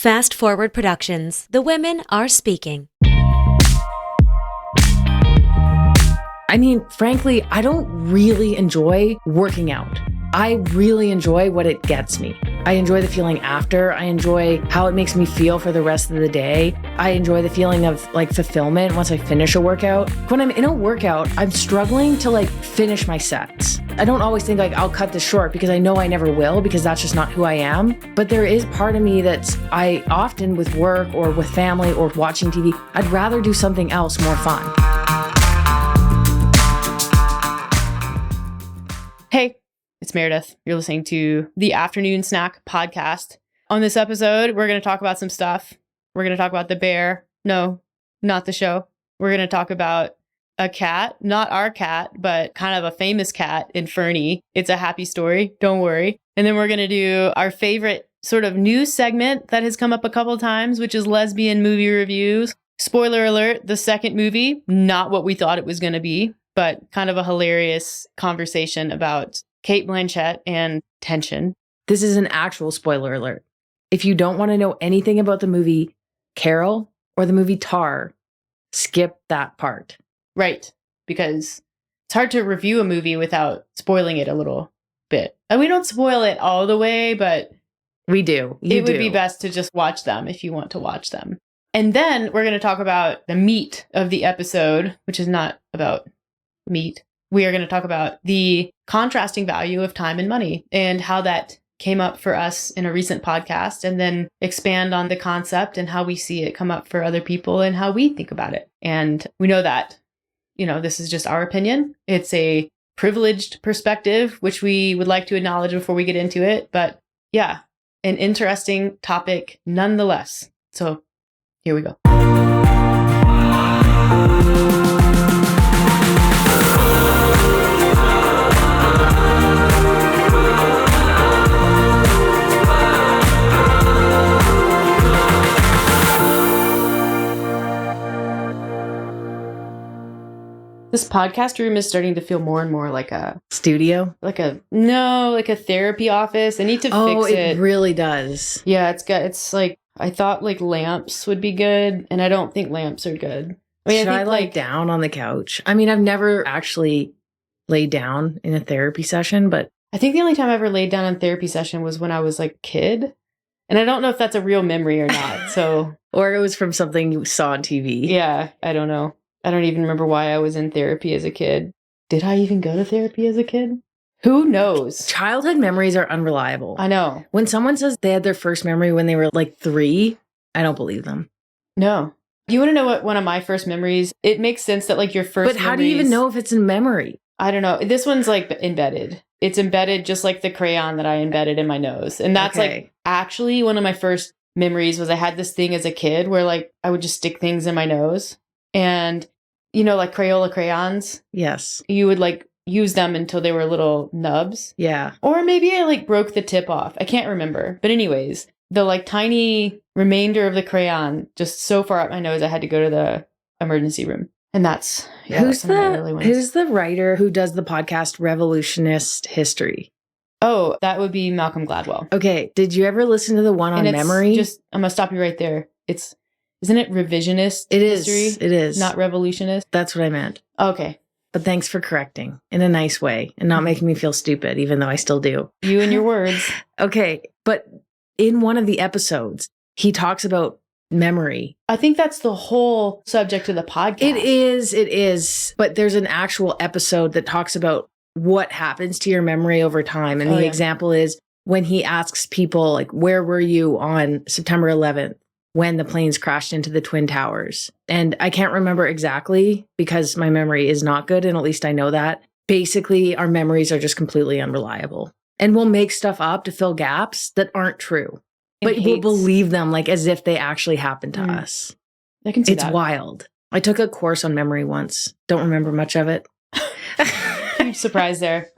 Fast Forward Productions. The women are speaking. I mean, frankly, I don't really enjoy working out. I really enjoy what it gets me. I enjoy the feeling after. I enjoy how it makes me feel for the rest of the day. I enjoy the feeling of like fulfillment once I finish a workout. When I'm in a workout, I'm struggling to like finish my sets. I don't always think like I'll cut this short because I know I never will because that's just not who I am. But there is part of me I often with work or with family or watching TV, I'd rather do something else more fun. Hey, it's Meredith. You're listening to the Afternoon Snack Podcast. On this episode, we're going to talk about some stuff. We're going to talk about the bear. No, not the show. We're going to talk about a cat, not our cat, but kind of a famous cat in Fernie. It's a happy story. Don't worry. And then we're going to do our favorite sort of news segment that has come up a couple of times, which is lesbian movie reviews. Spoiler alert, the second movie, not what we thought it was going to be, but kind of a hilarious conversation about Cate Blanchett and tension. This is an actual spoiler alert. If you don't want to know anything about the movie Carol or the movie Tár, skip that part. Right, because it's hard to review a movie without spoiling it a little bit. And we don't spoil it all the way, but we do. It would be best to just watch them if you want to watch them. And then we're going to talk about the meat of the episode, which is not about meat. We are going to talk about the contrasting value of time and money and how that came up for us in a recent podcast, and then expand on the concept and how we see it come up for other people and how we think about it. And we know that, this is just our opinion. It's a privileged perspective, which we would like to acknowledge before we get into it. But yeah, an interesting topic nonetheless. So here we go. This podcast room is starting to feel more and more like a studio, like a therapy office. I need to fix it. It really does. Yeah, it's like, I thought like lamps would be good, and I don't think lamps are good. Should I lie down on the couch? I mean, I've never actually laid down in a therapy session, but I think the only time I ever laid down in a therapy session was when I was like a kid. And I don't know if that's a real memory or not. So, or it was from something you saw on TV. Yeah, I don't know. I don't even remember why I was in therapy as a kid. Did I even go to therapy as a kid? Who knows? Childhood memories are unreliable. I know. When someone says they had their first memory when they were like 3, I don't believe them. No. You want to know what one of my first memories? It makes sense that like your first But how do you even know if it's in memory? I don't know. This one's like embedded. It's embedded just like the crayon that I embedded in my nose. And that's like actually one of my first memories was I had this thing as a kid where like I would just stick things in my nose. And, like Crayola crayons. Yes. You would like use them until they were little nubs. Yeah. Or maybe I like broke the tip off. I can't remember. But anyways, the like tiny remainder of the crayon just so far up my nose, I had to go to the emergency room. And that's, who's the writer who does the podcast Revolutionist History? Oh, that would be Malcolm Gladwell. Okay. Did you ever listen to the one on memory? I'm going to stop you right there. Isn't it revisionist history? It is. Not revolutionist? That's what I meant. Okay. But thanks for correcting in a nice way and not making me feel stupid, even though I still do. You and your words. Okay. But in one of the episodes, he talks about memory. I think that's the whole subject of the podcast. It is. But there's an actual episode that talks about what happens to your memory over time. And the example is when he asks people, like, where were you on September 11th? When the planes crashed into the Twin Towers. And I can't remember exactly because my memory is not good, and at least I know that. Basically, our memories are just completely unreliable. And we'll make stuff up to fill gaps that aren't true. But we'll believe them like as if they actually happened to us. I can see that. It's wild. I took a course on memory once. Don't remember much of it. Huge surprise there.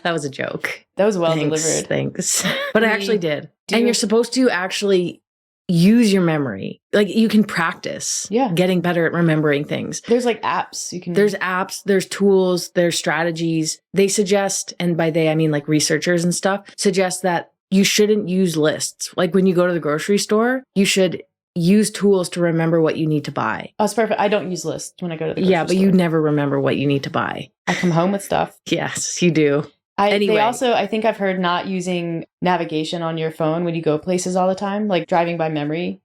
That was a joke. That was well delivered. Thanks. But I actually did. And you're supposed to actually use your memory. Like you can practice getting better at remembering things. There's like apps There's apps, there's tools, there's strategies. They suggest, and by they I mean like researchers and stuff, suggest that you shouldn't use lists. Like when you go to the grocery store, you should use tools to remember what you need to buy. Oh, it's perfect. I don't use lists when I go to the grocery Yeah, but store. you never remember what you need to buy. I come home with stuff. Yes, you do. Anyway. They also, I think I've heard not using navigation on your phone when you go places all the time, like driving by memory.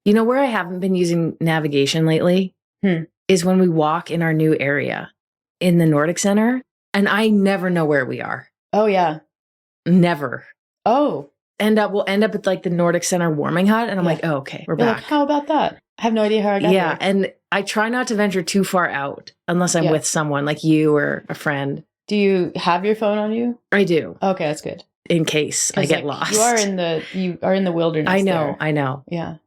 You know where I haven't been using navigation lately? Is when we walk in our new area in the Nordic Center, and I never know where we are. Oh, yeah. Never. Oh. We'll end up at like the Nordic Center warming hut, and I'm like, oh, okay, we're back. Like, how about that? I have no idea how I got there. And I try not to venture too far out unless I'm with someone like you or a friend. Do you have your phone on you? I do. Okay, that's good. In case I get lost. You are in the wilderness. I know. Yeah.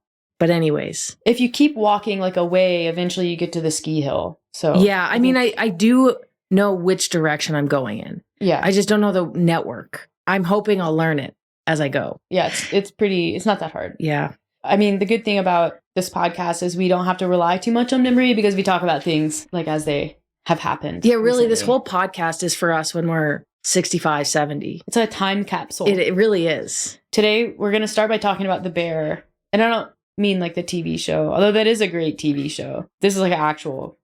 But anyways. If you keep walking like away, eventually you get to the ski hill. So yeah, I mean, I do know which direction I'm going in. Yeah. I just don't know the network. I'm hoping I'll learn it as I go. Yeah, it's not that hard. Yeah. I mean, the good thing about this podcast is we don't have to rely too much on memory because we talk about things like as they have happened. Yeah, really, recently. This whole podcast is for us when we're 65, 70. It's a time capsule. It really is. Today, we're going to start by talking about The Bear. And I don't mean like the TV show, although that is a great TV show. This is like an actual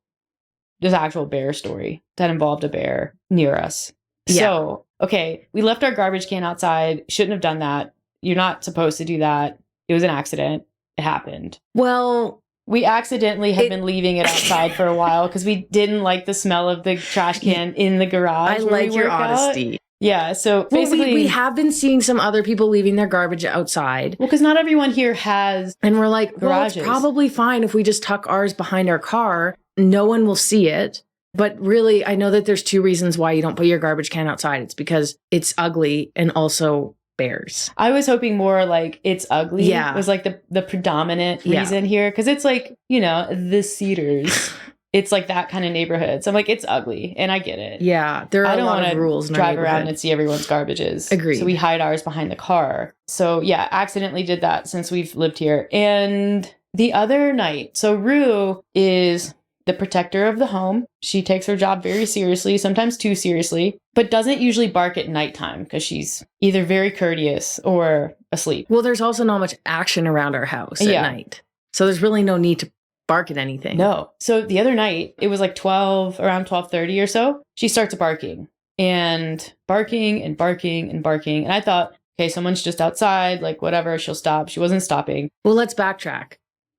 bear story that involved a bear near us. Yeah. So, okay, we left our garbage can outside. Shouldn't have done that. You're not supposed to do that. It was an accident. It happened. Well, we accidentally had been leaving it outside for a while because we didn't like the smell of the trash can in the garage. I like your honesty. Yeah, so basically... we have been seeing some other people leaving their garbage outside. Well, because not everyone here has And we're like, garages. Well, it's probably fine if we just tuck ours behind our car. No one will see it. But really, I know that there's two reasons why you don't put your garbage can outside. It's because it's ugly and also bears. I was hoping more like it's ugly. Yeah. Was like the predominant reason here. Because it's like, the Cedars. It's like that kind of neighborhood. So I'm like, it's ugly. And I get it. Yeah. There are a lot of rules in our drive around and see everyone's garbages. Agreed. So we hide ours behind the car. So yeah, accidentally did that since we've lived here. And the other night, so Rue is the protector of the home. She takes her job very seriously, sometimes too seriously, but doesn't usually bark at nighttime because she's either very courteous or asleep. Well, there's also not much action around our house at night. So there's really no need to bark at anything. No. So the other night, it was like around 12:30 or so, she starts barking and barking and barking and barking. And I thought, okay, someone's just outside, like whatever, she'll stop. She wasn't stopping. Well, let's backtrack.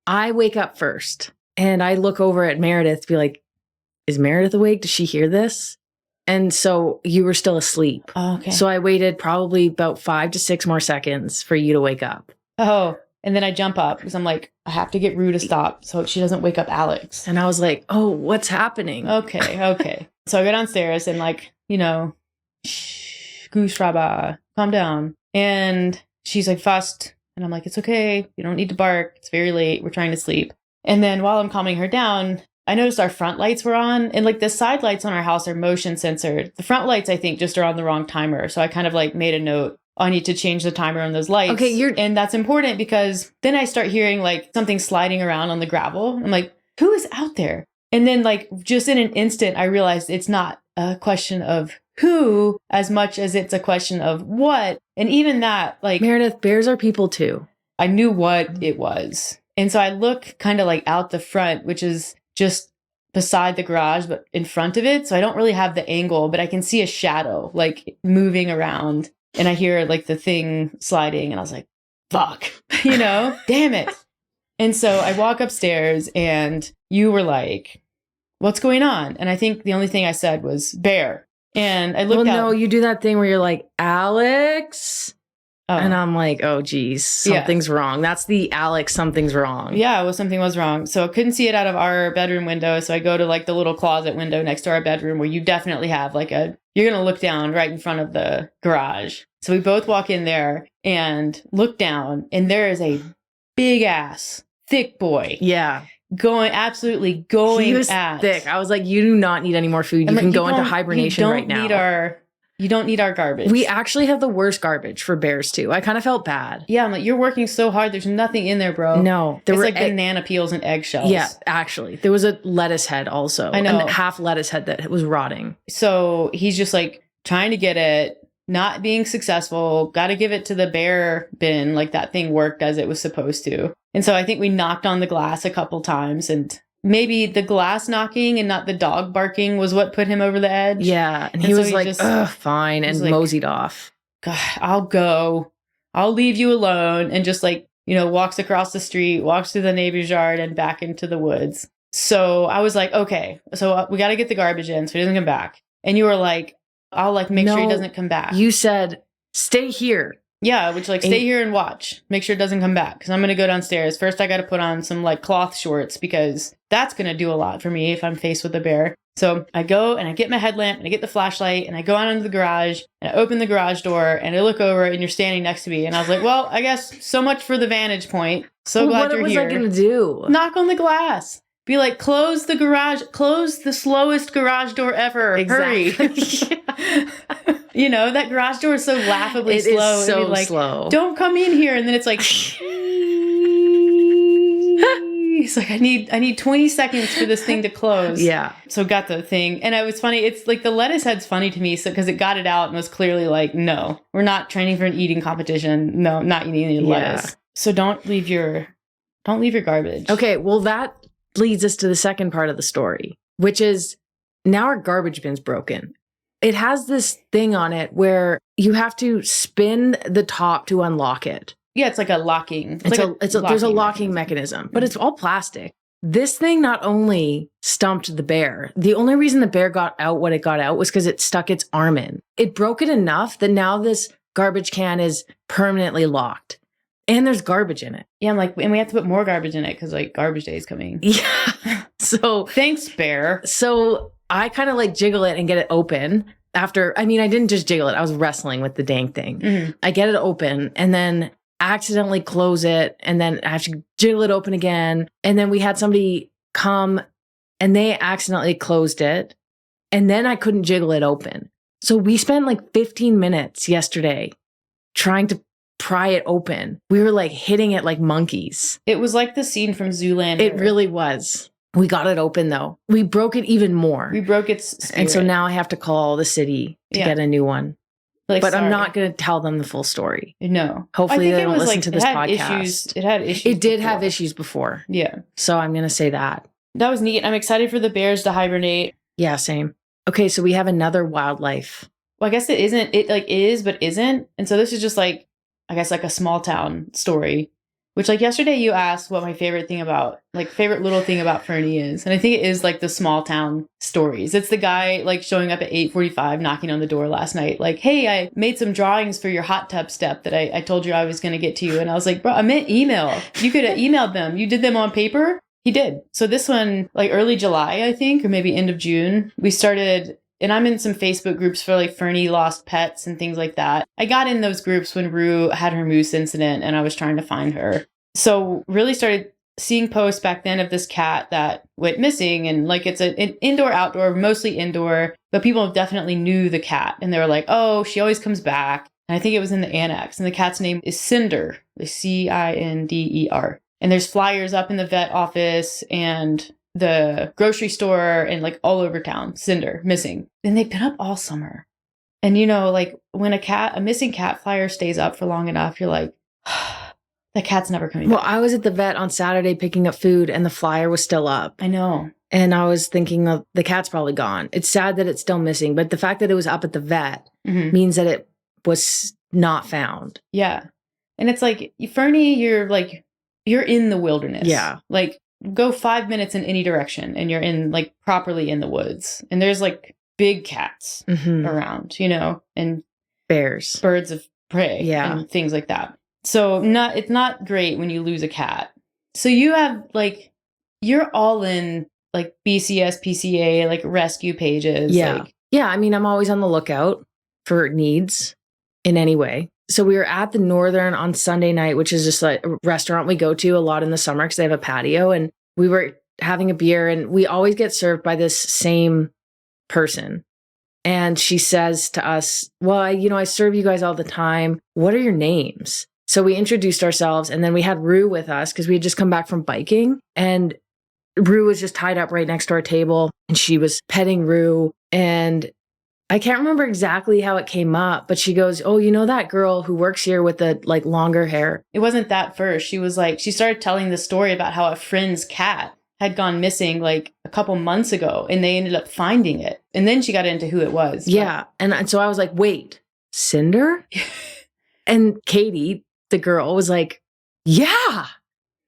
I wake up first. And I look over at Meredith to be like, is Meredith awake? Does she hear this? And so you were still asleep. Oh, okay. So I waited probably about 5 to 6 more seconds for you to wake up. Oh, and then I jump up because I'm like, I have to get Rue to stop so she doesn't wake up Alex. And I was like, oh, what's happening? Okay. So I go downstairs and like, shh, goose raba, calm down. And she's like fussed. And I'm like, it's okay. You don't need to bark. It's very late. We're trying to sleep. And then while I'm calming her down, I noticed our front lights were on. And like the side lights on our house are motion censored. The front lights, I think, just are on the wrong timer. So I kind of like made a note. I need to change the timer on those lights. Okay, and that's important because then I start hearing like something sliding around on the gravel. I'm like, who is out there? And then like just in an instant, I realized it's not a question of who as much as it's a question of what. And even that, like Meredith, bears are people too. I knew what it was. And so I look kind of like out the front, which is just beside the garage, but in front of it. So I don't really have the angle, but I can see a shadow like moving around. And I hear like the thing sliding and I was like, fuck, damn it. And so I walk upstairs and you were like, what's going on? And I think the only thing I said was bear. And I looked out. No, you do that thing where you're like, Alex. Oh. And I'm like, oh, geez, something's wrong. That's the Alex, something's wrong. Yeah, well, something was wrong. So I couldn't see it out of our bedroom window. So I go to like the little closet window next to our bedroom where you definitely have like you're going to look down right in front of the garage. So we both walk in there and look down and there is a big ass, thick boy. Yeah. Absolutely going he was at. thick. I was like, you do not need any more food. You can go into hibernation right now. You don't need our garbage. We actually have the worst garbage for bears, too. I kind of felt bad. Yeah, I'm like, you're working so hard. There's nothing in there, bro. No. It's like banana peels and eggshells. Yeah, actually. There was a lettuce head also. I know. And half lettuce head that was rotting. So he's just like trying to get it. not being successful. Got to give it to the bear bin. Like that thing worked as it was supposed to. And so I think we knocked on the glass a couple times, and maybe the glass knocking and not the dog barking was what put him over the edge. Yeah. And he so was like, ugh, fine. And like, moseyed off. God, I'll go. I'll leave you alone. And just like, walks across the street, walks through the neighbor's yard and back into the woods. So I was like, okay, so we got to get the garbage in so he doesn't come back. And you were like, I'll like make sure he doesn't come back. You said, stay here. Yeah, which like stay here and watch. Make sure it doesn't come back because I'm going to go downstairs. First, I got to put on some like cloth shorts because that's going to do a lot for me if I'm faced with a bear. So I go and I get my headlamp and I get the flashlight and I go out into the garage and I open the garage door and I look over and you're standing next to me. And I was like, well, I guess so much for the vantage point. So glad you're here. What was I going to do? Knock on the glass. Be like, close the garage, close the slowest garage door ever. Exactly. Hurry. That garage door is so laughably slow. It is so like, slow. Don't come in here. And then it's like, it's like, I need 20 seconds for this thing to close. Yeah. So got the thing. And it was funny. It's like the lettuce head's funny to me. So, cause it got it out and was clearly like, no, we're not training for an eating competition. No, not eating any lettuce. So don't leave your garbage. Okay. Well, that leads us to the second part of the story, which is now our garbage bin's broken. It has this thing on it where you have to spin the top to unlock it. Yeah, it's like a locking. There's a locking mechanism, but it's all plastic. This thing not only stumped the bear, the only reason the bear got out what it got out was because it stuck its arm in. It broke it enough that now this garbage can is permanently locked. And there's garbage in it. Yeah, and we have to put more garbage in it because like garbage day is coming. Yeah. So thanks, bear. So I kind of like jiggle it and get it open I didn't just jiggle it. I was wrestling with the dang thing. Mm-hmm. I get it open and then accidentally close it. And then I have to jiggle it open again. And then we had somebody come and they accidentally closed it. And then I couldn't jiggle it open. So we spent like 15 minutes yesterday trying to pry it open. We were like hitting it like monkeys. It was like the scene from Zoolander. It really was. We got it open though. We broke it even more. We broke its spirit. And so now I have to call the city to get a new one. Like, but I'm not going to tell them the full story. No. Hopefully they don't listen to this podcast. It had issues. It did have issues before. Yeah. So I'm going to say that. That was neat. I'm excited for the bears to hibernate. Yeah, same. Okay, so we have another wildlife. Well, I guess it isn't. It like is, but isn't. And so this is just like, I guess like a small town story. Which like yesterday you asked what my favorite little thing about Fernie is. And I think it is like the small town stories. It's the guy like showing up at 8:45 knocking on the door last night. Like, hey, I made some drawings for your hot tub step that I told you I was going to get to you. And I was like, bro, I meant email. You could have emailed them. You did them on paper? He did. So this one, like early July, I think, or maybe end of June, we started... And I'm in some Facebook groups for like Fernie lost pets and things like that. I got in those groups when Rue had her moose incident and I was trying to find her. So really started seeing posts back then of this cat that went missing. And like it's an indoor, outdoor, mostly indoor. But people definitely knew the cat. And they were like, oh, she always comes back. And I think it was in the annex. And the cat's name is Cinder, the Cinder. And there's flyers up in the vet office and the grocery store and like all over town, Cinder, missing. And they've been up all summer. And like when a missing cat flyer stays up for long enough, you're like, the cat's never coming back. Well, I was at the vet on Saturday picking up food and the flyer was still up. I know. And I was thinking the cat's probably gone. It's sad that it's still missing, but the fact that it was up at the vet means that it was not found. Yeah. And it's like, Fernie, you're in the wilderness. Yeah. Like, go 5 minutes in any direction and you're in like properly in the woods and there's like big cats around, and bears, birds of prey and things like that. So it's not great when you lose a cat. So you have like, you're all in like BCS, PCA, like rescue pages. Yeah. Yeah. I mean, I'm always on the lookout for needs in any way. So we were at the Northern on Sunday night, which is just like a restaurant we go to a lot in the summer because they have a patio. And we were having a beer and we always get served by this same person. And she says to us, well, I serve you guys all the time. What are your names? So we introduced ourselves and then we had Rue with us because we had just come back from biking. And Rue was just tied up right next to our table and she was petting Rue. And I can't remember exactly how it came up, but she goes, oh, you know that girl who works here with the like longer hair? It wasn't that first. She was like, she started telling the story about how a friend's cat had gone missing like a couple months ago and they ended up finding it. And then she got into who it was. Yeah. And so I was like, wait, Cinder? And Katie, the girl, was like, yeah,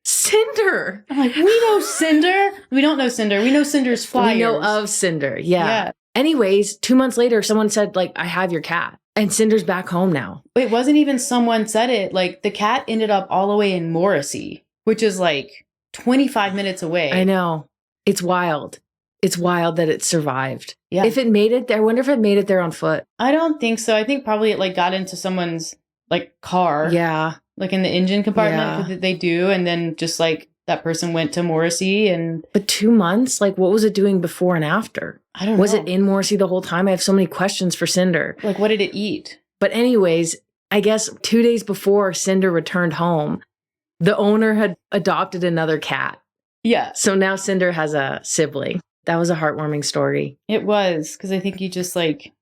Cinder. I'm like, we know Cinder. We don't know Cinder. We know Cinder's flyers. We know of Cinder. Yeah. Anyways, 2 months later, someone said, like, I have your cat. And Cinder's back home now. It wasn't even someone said it. Like, the cat ended up all the way in Morrissey, which is like 25 minutes away. I know. It's wild. It's wild that it survived. Yeah. If it made it there, I wonder if it made it there on foot. I don't think so. I think probably it like got into someone's like car. Yeah. Like in the engine compartment that they do. And then just like that person went to Morrissey and... But 2 months? Like, what was it doing before and after? I don't know. Was it in Morrissey the whole time? I have so many questions for Cinder. Like, what did it eat? But anyways, I guess 2 days before Cinder returned home, the owner had adopted another cat. Yeah. So now Cinder has a sibling. That was a heartwarming story. It was, because I think you just like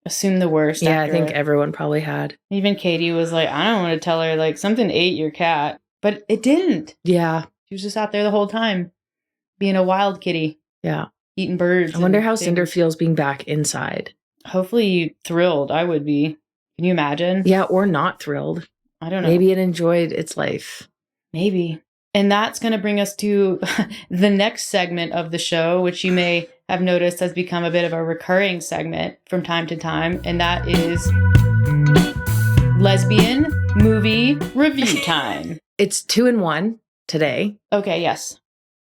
assume the worst. Yeah, I think it. everyone probably had. Even Katie was like, I don't want to tell her like something ate your cat. But it didn't. Yeah. She was just out there the whole time, being a wild kitty. Yeah. Eating birds. I wonder how Cinder feels being back inside. Hopefully thrilled. I would be. Can you imagine? Yeah, or not thrilled. I don't know. Maybe it enjoyed its life. Maybe. And that's going to bring us to the next segment of the show, which you may have noticed has become a bit of a recurring segment from time to time. And that is Lesbian Movie Review Time. It's 2 in 1 today. Okay, yes.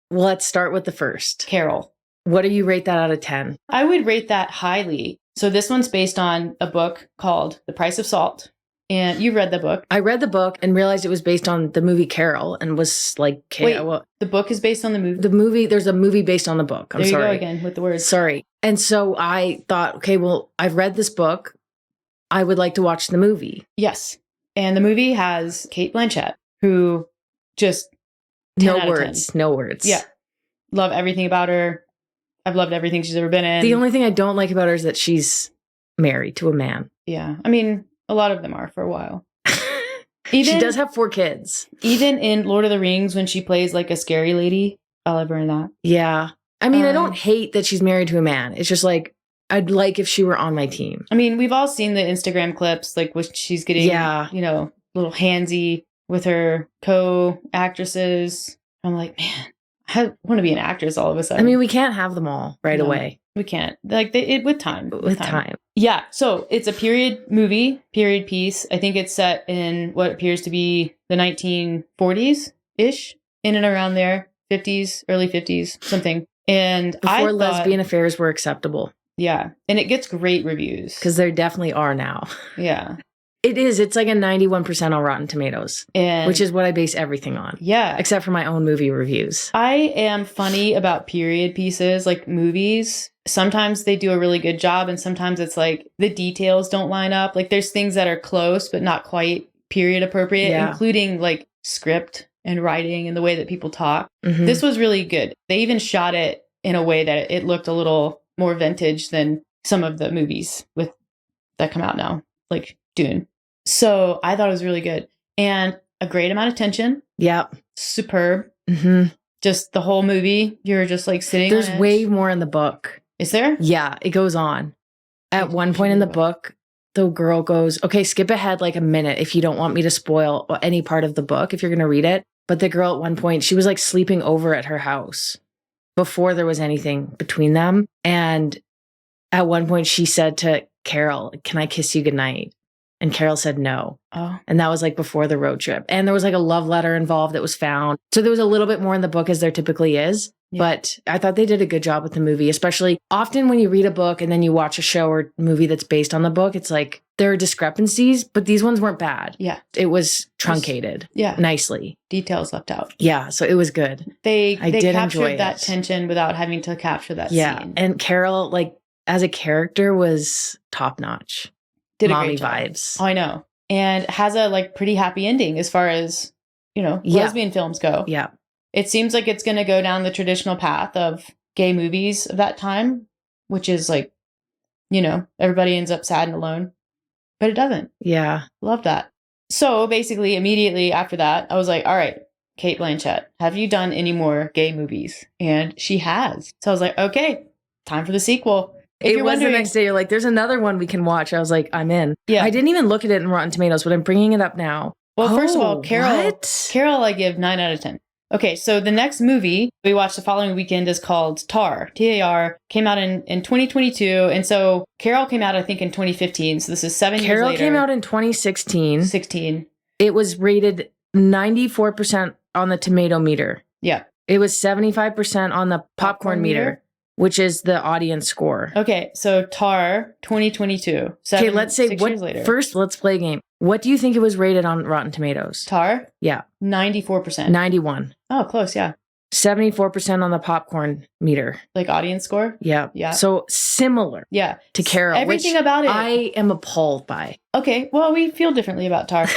Well, let's start with the first. Carol. What do you rate that out of 10? I would rate that highly. So this one's based on a book called The Price of Salt. And you read the book. I read the book and realized it was based on the movie Carol and was like... the book is based on the movie? The movie, there's a movie based on the book. I'm sorry. There you go again with the words. Sorry. And so I thought, okay, well, I've read this book. I would like to watch the movie. Yes. And the movie has Cate Blanchett, who just... 10 No out of words. 10. No words. Yeah. Love everything about her. I've loved everything she's ever been in. The only thing I don't like about her is that she's married to a man. Yeah. I mean, a lot of them are for a while. She does have 4 kids. Even in Lord of the Rings, when she plays like a scary lady, I love her in that. Yeah. I mean, I don't hate that she's married to a man. It's just like, I'd like if she were on my team. I mean, we've all seen the Instagram clips, like when she's getting, you know, little handsy with her co-actresses. I'm like, man, I want to be an actress all of a sudden. I mean, we can't have them all right away. We can't. Like, with time. With time. Yeah. So it's a period movie, period piece. I think it's set in what appears to be the 1940s-ish, in and around there. 50s, early 50s, something. And before lesbian affairs were acceptable. Yeah. And it gets great reviews. Because there definitely are now. Yeah. It is. It's like a 91% on Rotten Tomatoes, which is what I base everything on. Yeah. Except for my own movie reviews. I am funny about period pieces, like movies. Sometimes they do a really good job, and sometimes it's like the details don't line up. Like there's things that are close, but not quite period appropriate, including like script and writing and the way that people talk. Mm-hmm. This was really good. They even shot it in a way that it looked a little more vintage than some of the movies that come out now, like Dune. So I thought it was really good. And a great amount of tension. Yep. Superb. Mm-hmm. Just the whole movie. You're just like sitting There's on edge. way more in the book. Is there? Yeah, it goes on. At one point in the book, the girl goes, okay, skip ahead like a minute if you don't want me to spoil any part of the book, if you're going to read it. But the girl at one point, she was like sleeping over at her house before there was anything between them. And at one point she said to Carol, can I kiss you goodnight? And Carol said no. Oh. And that was like before the road trip. And there was like a love letter involved that was found. So there was a little bit more in the book as there typically is. Yeah. But I thought they did a good job with the movie, especially often when you read a book and then you watch a show or movie that's based on the book, it's like there are discrepancies, but these ones weren't bad. Yeah. It was truncated. Nicely. Details left out. Yeah. So it was good. They did captured that tension without having to capture that scene. And Carol, like as a character, was top notch. Did mommy a great job. Vibes. Oh, I know. And has a like pretty happy ending as far as, lesbian films go. Yeah. It seems like it's going to go down the traditional path of gay movies of that time, which is like everybody ends up sad and alone. But it doesn't. Yeah. Love that. So basically, immediately after that, I was like, all right, Cate Blanchett, have you done any more gay movies? And she has. So I was like, okay, time for the sequel. It was the next day. You're like, there's another one we can watch. I was like, I'm in. Yeah. I didn't even look at it in Rotten Tomatoes, but I'm bringing it up now. Well, first of all, Carol, what? I give 9 out of 10. Okay, so the next movie we watched the following weekend is called Tár, T-A-R, came out in 2022. And so Carol came out, I think, in 2015. So this is 7 years later. Carol came out in 2016. 16. It was rated 94% on the tomato meter. Yeah. It was 75% on the popcorn meter, which is the audience score. Okay, so Tár, 2022. Okay, let's say 6 years later. First, let's play a game. What do you think it was rated on Rotten Tomatoes? Tár? Yeah. 94%. 91. Oh, close, yeah. 74% on the popcorn meter. Like audience score? Yeah. Yeah. So similar. Yeah. To Carol. Everything about it. I am appalled by. Okay, well, we feel differently about Tár.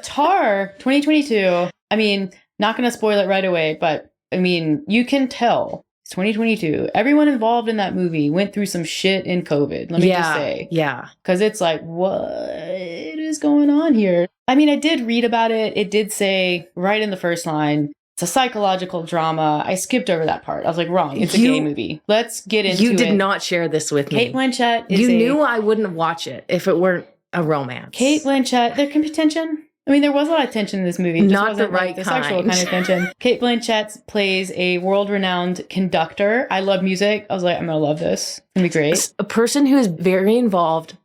Tár, 2022. I mean, not going to spoil it right away, but I mean, you can tell. It's 2022. Everyone involved in that movie went through some shit in COVID. Let me just say. Yeah. Because it's like, what is going on here? I mean, I did read about it. It did say right in the first line, it's a psychological drama. I skipped over that part. I was like, wrong. It's a gay movie. Let's get into it. You did not share this with me. Cate Blanchett is You knew I wouldn't watch it if it weren't a romance. Cate Blanchett, there can be tension. I mean, there was a lot of tension in this movie. It just Not wasn't the right like the kind. sexual kind of tension. Cate Blanchett plays a world-renowned conductor. I love music. I was like, I'm going to love this. It's going to be great. A person who is very involved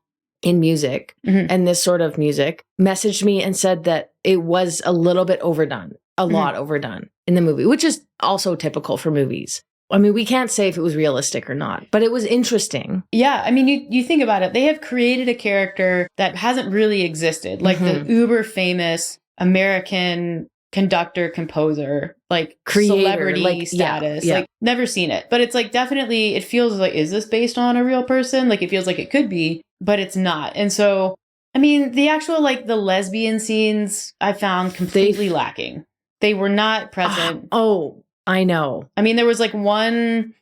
in music and this sort of music messaged me and said that it was a little bit overdone, a lot overdone in the movie, which is also typical for movies. I mean, we can't say if it was realistic or not, but it was interesting. Yeah. I mean, you think about it. They have created a character that hasn't really existed, like the uber famous American conductor, composer, like Creator, celebrity like, status. Yeah. Like, never seen it. But it's like, definitely, it feels like, is this based on a real person? Like, it feels like it could be, but it's not. And so, I mean, the actual, like, the lesbian scenes I found completely lacking. They were not present. Oh, I know. I mean, there was like one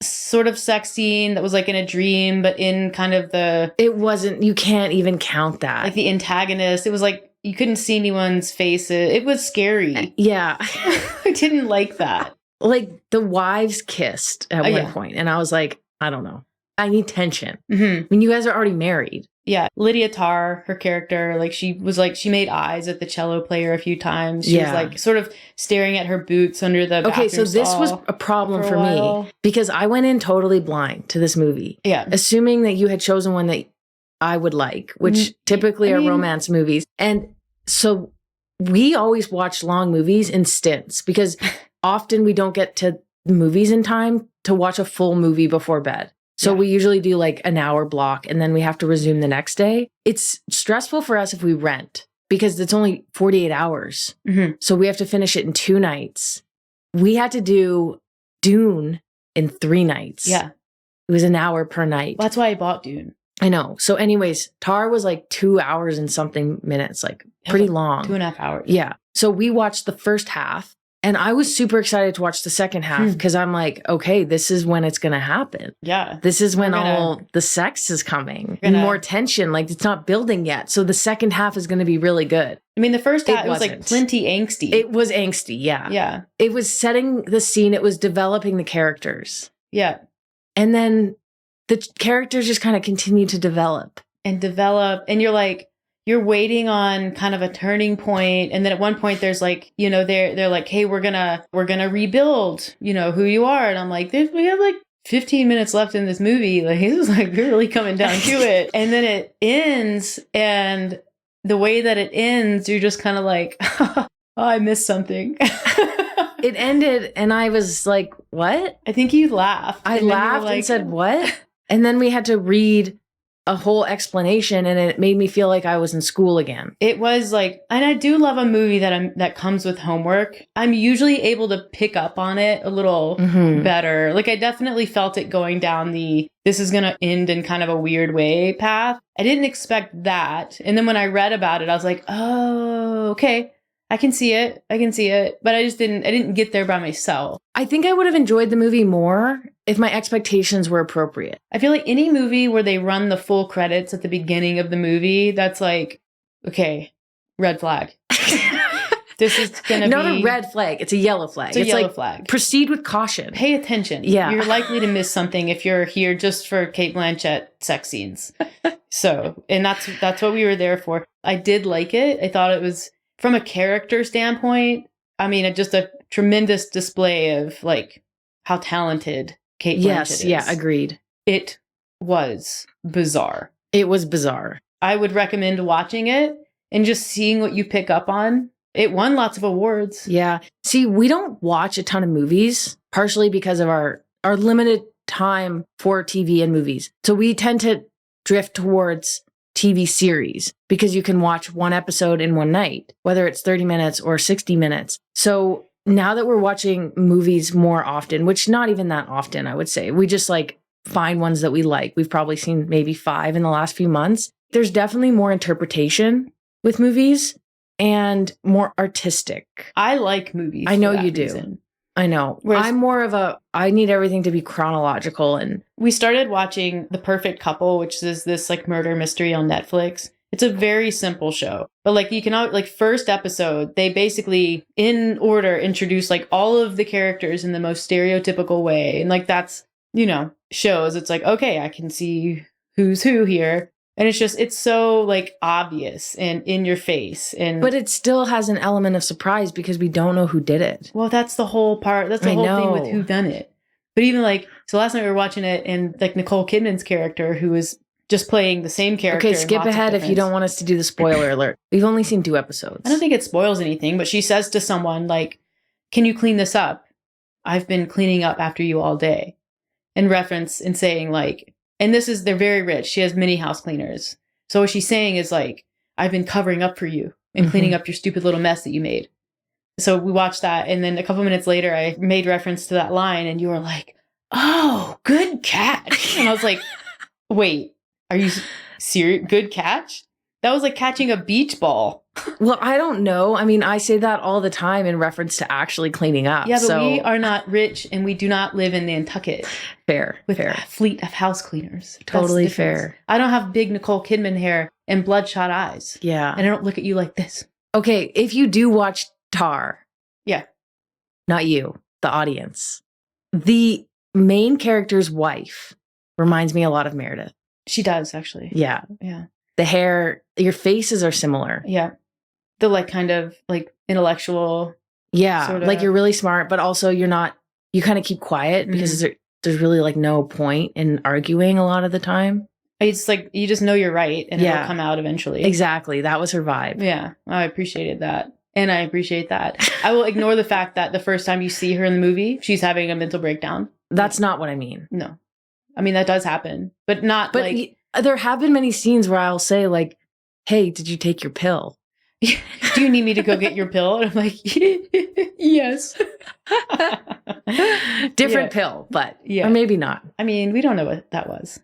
sort of sex scene that was like in a dream, but in kind of It wasn't, you can't even count that. like the antagonist. It was like, you couldn't see anyone's faces. It was scary. Yeah. I didn't like that. Like the wives kissed at one point, and I was like, I don't know. I need tension. I mean, you guys are already married. Yeah. Lydia Tarr, her character, like she made eyes at the cello player a few times. She was like sort of staring at her boots under the bathroom so this stall was a problem for while. me because I went in totally blind to this movie. Yeah. Assuming that you had chosen one that I would like, which typically are romance movies. And so we always watch long movies in stints because often we don't get to movies in time to watch a full movie before bed. So we usually do like an hour block and then we have to resume the next day. It's stressful for us if we rent because it's only 48 hours. So we have to finish it in 2 nights. We had to do Dune in 3 nights. Yeah. It was an hour per night. Well, that's why I bought Dune. I know. So anyways, Tar was like 2 hours and something minutes, like pretty long. 2.5 hours. Yeah. So we watched the first half. And I was super excited to watch the second half because I'm like, okay, this is when it's going to happen. Yeah. This is when all the sex is coming and more tension. Like it's not building yet. So the second half is going to be really good. I mean, the first half, it was like plenty angsty. It was angsty. Yeah. Yeah. It was setting the scene. It was developing the characters. Yeah. And then the characters just kind of continue to develop. And you're like, you're waiting on kind of a turning point. And then at one point there's like, they're like, hey, we're gonna rebuild, who you are. And I'm like, we have like 15 minutes left in this movie. Like, this is like really coming down to it. And then it ends. And the way that it ends, you're just kind of like, oh, I missed something. It ended. And I was like, what? I think you laughed. I laughed and said, what? And then we had to read a whole explanation and it made me feel like I was in school again. It was like, and I do love a movie that comes with homework. I'm usually able to pick up on it a little better. Like I definitely felt it going down this is going to end in kind of a weird way path. I didn't expect that. And then when I read about it, I was like, oh, okay. I can see it. But I didn't get there by myself. I think I would have enjoyed the movie more if my expectations were appropriate. I feel like any movie where they run the full credits at the beginning of the movie, that's like, okay, red flag. This is going to be... Not a red flag. It's a yellow flag. It's a yellow like, flag. Proceed with caution. Pay attention. Yeah. You're likely to miss something if you're here just for Cate Blanchett sex scenes. So, and that's what we were there for. I did like it. I thought it was, from a character standpoint, I mean, just a tremendous display of like how talented Cate Blanchett is. Yeah, agreed. It was bizarre. It was bizarre. I would recommend watching it and just seeing what you pick up on. It won lots of awards. Yeah. See, we don't watch a ton of movies, partially because of our limited time for TV and movies. So we tend to drift towards TV series because you can watch one episode in one night, whether it's 30 minutes or 60 minutes. So now that we're watching movies more often, which not even that often, I would say, we just like find ones that we like. We've probably seen maybe 5 in the last few months. There's definitely more interpretation with movies and more artistic. I like movies. I know you reason. do. I know. Whereas I'm more of I need everything to be chronological. And we started watching The Perfect Couple, which is this like murder mystery on Netflix. It's a very simple show, but like you can like first episode, they basically in order introduce like all of the characters in the most stereotypical way. And like that's, shows it's like, okay, I can see who's who here. And it's so like obvious and in your face. But it still has an element of surprise because we don't know who did it. Well, that's the whole part. That's the whole thing with who done it. But even like, so last night we were watching it and like Nicole Kidman's character, who was just playing the same character. Okay, skip ahead if you don't want us to do the spoiler alert. We've only seen 2 episodes. I don't think it spoils anything, but she says to someone like, can you clean this up? I've been cleaning up after you all day. In reference and saying like, and they're very rich. She has many house cleaners. So what she's saying is like, I've been covering up for you and cleaning up your stupid little mess that you made. So we watched that. And then a couple minutes later, I made reference to that line and you were like, oh, good catch. And I was like, wait, are you serious? Good catch? That was like catching a beach ball. Well, I don't know. I mean, I say that all the time in reference to actually cleaning up. Yeah, but we are not rich and we do not live in Nantucket. Fair. With a fleet of house cleaners. Totally fair. I don't have big Nicole Kidman hair and bloodshot eyes. Yeah. And I don't look at you like this. Okay, if you do watch Tár. Yeah. Not you, the audience. The main character's wife reminds me a lot of Meredith. She does, actually. Yeah. Yeah. The hair, your faces are similar. Yeah. The like kind of like intellectual. Yeah. Sorta. Like you're really smart, but also you kind of keep quiet because there's really like no point in arguing a lot of the time. It's like, you just know you're right and it'll come out eventually. Exactly. That was her vibe. Yeah. I appreciated that. And I appreciate that. I will ignore the fact that the first time you see her in the movie, she's having a mental breakdown. That's not what I mean. No. I mean, that does happen, but not like... There have been many scenes where I'll say like, hey, did you take your pill? Do you need me to go get your pill? And I'm like, yes. Different pill, but or maybe not. I mean, we don't know what that was.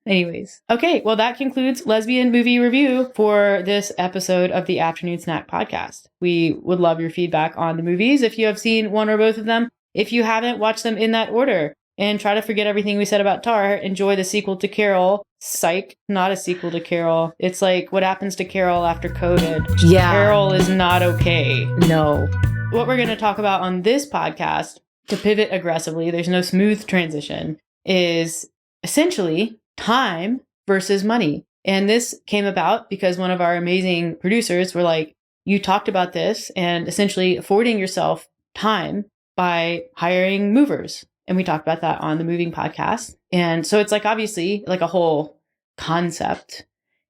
Anyways. Okay, well, that concludes Lesbian Movie Review for this episode of the Afternoon Snack Podcast. We would love your feedback on the movies if you have seen one or both of them. If you haven't, watch them in that order. And try to forget everything we said about Tár. Enjoy the sequel to Carol. Psych, not a sequel to Carol. It's like what happens to Carol after COVID. Yeah. Carol is not okay. No. What we're going to talk about on this podcast, to pivot aggressively, there's no smooth transition, is essentially time versus money. And this came about because one of our amazing producers were like, you talked about this and essentially affording yourself time by hiring movers. And we talked about that on the Moving podcast. And so it's like obviously like a whole concept.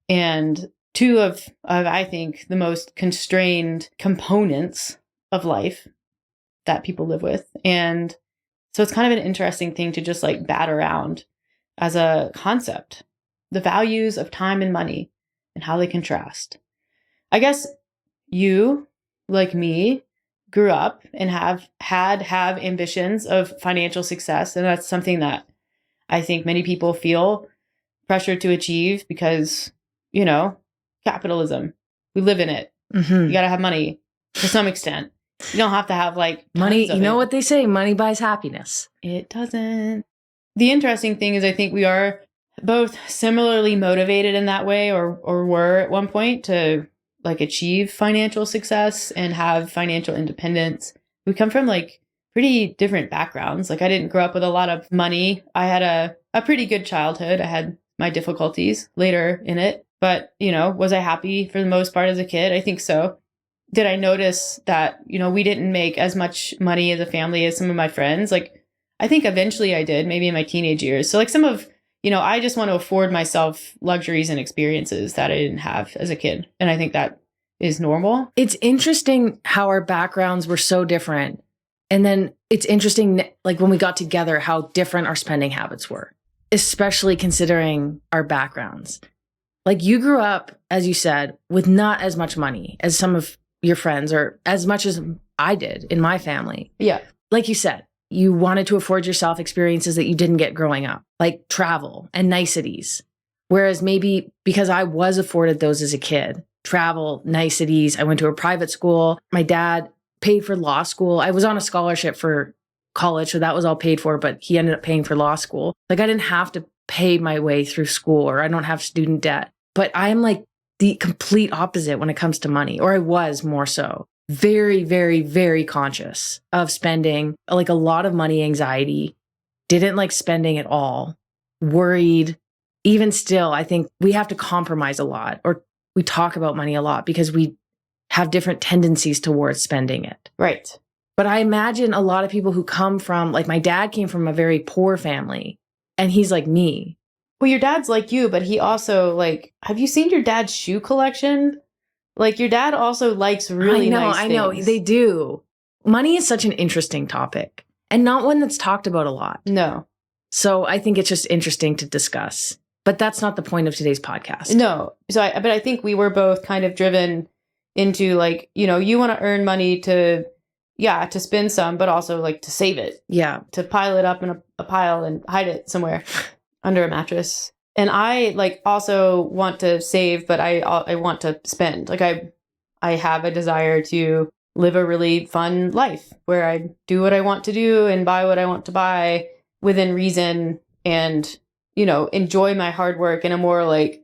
And 2 of I think the most constrained components of life that people live with. And so it's kind of an interesting thing to just like bat around as a concept. The values of time and money and how they contrast. I guess you, like me, grew up and have ambitions of financial success. And that's something that I think many people feel pressure to achieve because, capitalism, we live in it. You got to have money. to some extent. You don't have to have like money. tons of You know it. what they say, money buys happiness. It doesn't. The interesting thing is I think we are both similarly motivated in that way or were at one point to like achieve financial success and have financial independence. We come from like pretty different backgrounds. Like I didn't grow up with a lot of money. I had a pretty good childhood. I had my difficulties later in it, but was I happy for the most part as a kid? I think so. Did I notice that, we didn't make as much money as a family as some of my friends? Like, I think eventually I did, maybe in my teenage years. So like some of, I just want to afford myself luxuries and experiences that I didn't have as a kid. And I think that is normal. It's interesting how our backgrounds were so different. And then it's interesting, like when we got together, how different our spending habits were, especially considering our backgrounds. Like you grew up, as you said, with not as much money as some of your friends or as much as I did in my family. Yeah. Like you said, you wanted to afford yourself experiences that you didn't get growing up, like travel and niceties. Whereas maybe because I was afforded those as a kid, travel, niceties, I went to a private school. My dad paid for law school. I was on a scholarship for college, so that was all paid for, but he ended up paying for law school. Like I didn't have to pay my way through school or I don't have student debt. But I'm like the complete opposite when it comes to money, or I was more so. Very, very, very conscious of spending, like a lot of money anxiety, didn't like spending at all, worried. Even still, I think we have to compromise a lot, or we talk about money a lot because we have different tendencies towards spending it. Right. But I imagine a lot of people who come from, like my dad came from a very poor family and he's like me. Well, your dad's like you, but he also like, have you seen your dad's shoe collection? Like your dad also likes really nice things. I know, they do. Money is such an interesting topic and not one that's talked about a lot. No. So I think it's just interesting to discuss, but that's not the point of today's podcast. No. But I think we were both kind of driven into like, you want to earn money to spend some, but also like to save it. Yeah. To pile it up in a pile and hide it somewhere under a mattress. And I like also want to save, but I want to spend. Like I have a desire to live a really fun life where I do what I want to do and buy what I want to buy within reason and, enjoy my hard work in a more like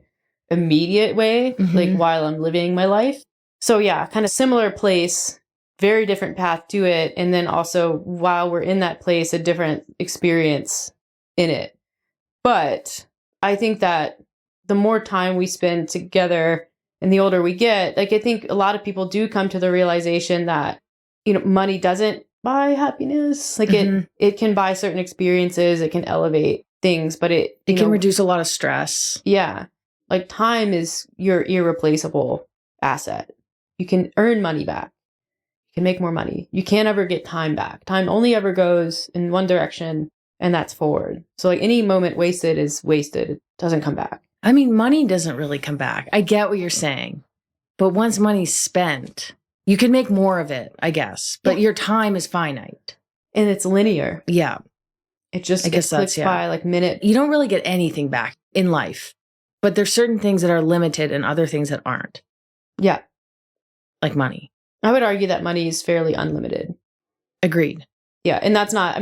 immediate way, like while I'm living my life. So yeah, kind of similar place, very different path to it. And then also while we're in that place, a different experience in it. But I think that the more time we spend together and the older we get, like I think a lot of people do come to the realization that, money doesn't buy happiness. Like it can buy certain experiences, it can elevate things, but it can reduce a lot of stress. Yeah. Like time is your irreplaceable asset. You can earn money back. You can make more money. You can't ever get time back. Time only ever goes in one direction. And that's forward. So like any moment wasted is wasted. It doesn't come back. I mean, money doesn't really come back. I get what you're saying. But once money's spent, you can make more of it, I guess. But your time is finite. And it's linear. Yeah. It just clicks by like minute. You don't really get anything back in life. But there's certain things that are limited and other things that aren't. Yeah. Like money. I would argue that money is fairly unlimited. Agreed. Yeah. And that's not,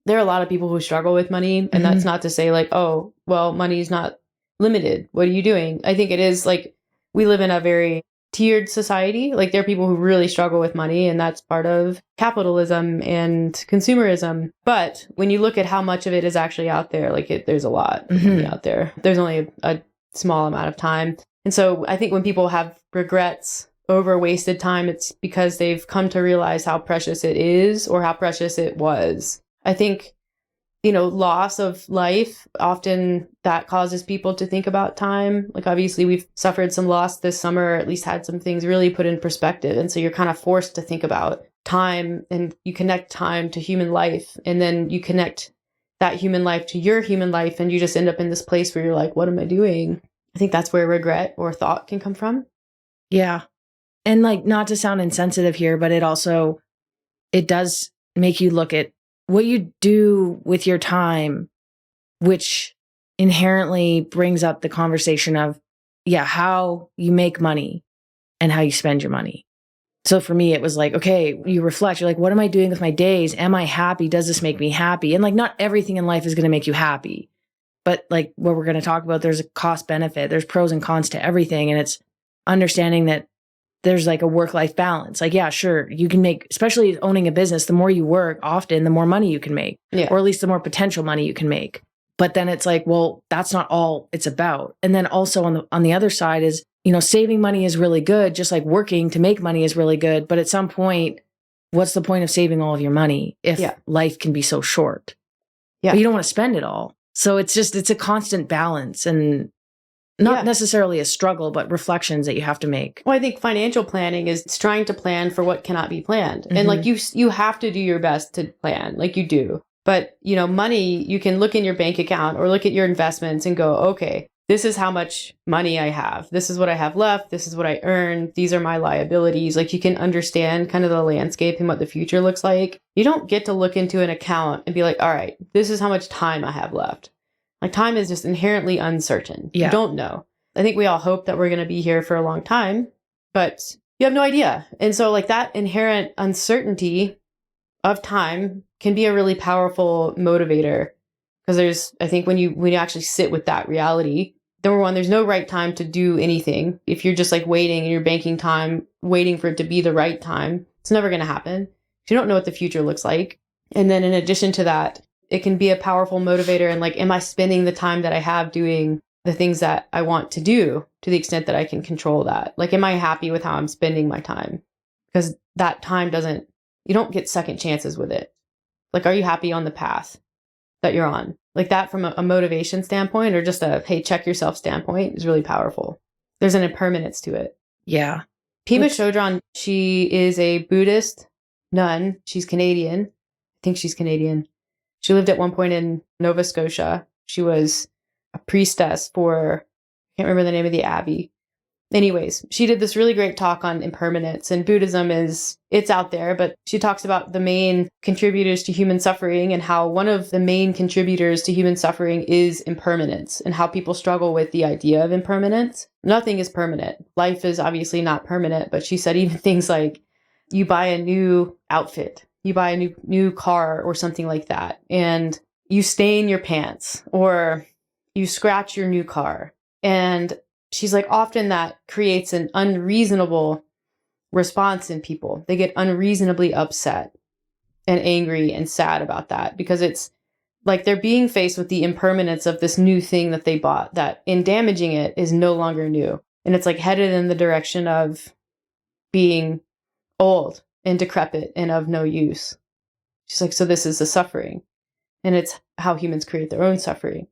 there are a lot of people who struggle with money, and that's not to say like, oh, well, money is not limited. What are you doing? I think it is like we live in a very tiered society. Like there are people who really struggle with money, and that's part of capitalism and consumerism. But when you look at how much of it is actually out there, like there's a lot of money out there. There's only a small amount of time. And so I think when people have regrets over wasted time, it's because they've come to realize how precious it is or how precious it was. I think, loss of life, often that causes people to think about time. Like, obviously, we've suffered some loss this summer, or at least had some things really put in perspective. And so you're kind of forced to think about time, and you connect time to human life. And then you connect that human life to your human life. And you just end up in this place where you're like, what am I doing? I think that's where regret or thought can come from. Yeah. And like, not to sound insensitive here, but it does make you look at what you do with your time, which inherently brings up the conversation of, how you make money and how you spend your money. So for me, it was like, okay, you reflect, you're like, what am I doing with my days? Am I happy? Does this make me happy? And like, not everything in life is going to make you happy. But like what we're going to talk about, there's a cost benefit, there's pros and cons to everything. And it's understanding that there's like a work-life balance. Like, yeah, sure, you can make, especially owning a business, the more you work often, the more money you can make, or at least the more potential money you can make. But then it's like, well, that's not all it's about. And then also on the other side is, saving money is really good, just like working to make money is really good. But at some point, what's the point of saving all of your money if life can be so short? Yeah. But you don't want to spend it all. So it's a constant balance and not necessarily a struggle, but reflections that you have to make. Well, I think financial planning is trying to plan for what cannot be planned. Mm-hmm. And like you have to do your best to plan, like you do. But, money, you can look in your bank account or look at your investments and go, okay, this is how much money I have. This is what I have left. This is what I earn. These are my liabilities. Like you can understand kind of the landscape and what the future looks like. You don't get to look into an account and be like, all right, this is how much time I have left. Like time is just inherently uncertain. Yeah. You don't know. I think we all hope that we're going to be here for a long time, but you have no idea. And so like that inherent uncertainty of time can be a really powerful motivator. Because I think when you actually sit with that reality, number one, there's no right time to do anything. If you're just like waiting and you're banking time, waiting for it to be the right time, it's never going to happen. You don't know what the future looks like. And then in addition to that, it can be a powerful motivator. And like, am I spending the time that I have doing the things that I want to do to the extent that I can control that? Like, am I happy with how I'm spending my time? Because that time you don't get second chances with it. Like, are you happy on the path that you're on? Like that from a motivation standpoint or just a, hey, check yourself standpoint is really powerful. There's an impermanence to it. Yeah. Pema Chodron, she is a Buddhist nun. She's Canadian. I think she's Canadian. She lived at one point in Nova Scotia. She was a priestess for, I can't remember the name of the abbey. Anyways, she did this really great talk on impermanence, and Buddhism it's out there, but she talks about the main contributors to human suffering and how one of the main contributors to human suffering is impermanence and how people struggle with the idea of impermanence. Nothing is permanent. Life is obviously not permanent, but she said even things like you buy a new outfit, you buy a new car or something like that, and you stain your pants or you scratch your new car. And she's like, often that creates an unreasonable response in people. They get unreasonably upset and angry and sad about that because it's like they're being faced with the impermanence of this new thing that they bought that in damaging it is no longer new. And it's like headed in the direction of being old and decrepit and of no use. She's like, so this is the suffering. And it's how humans create their own suffering,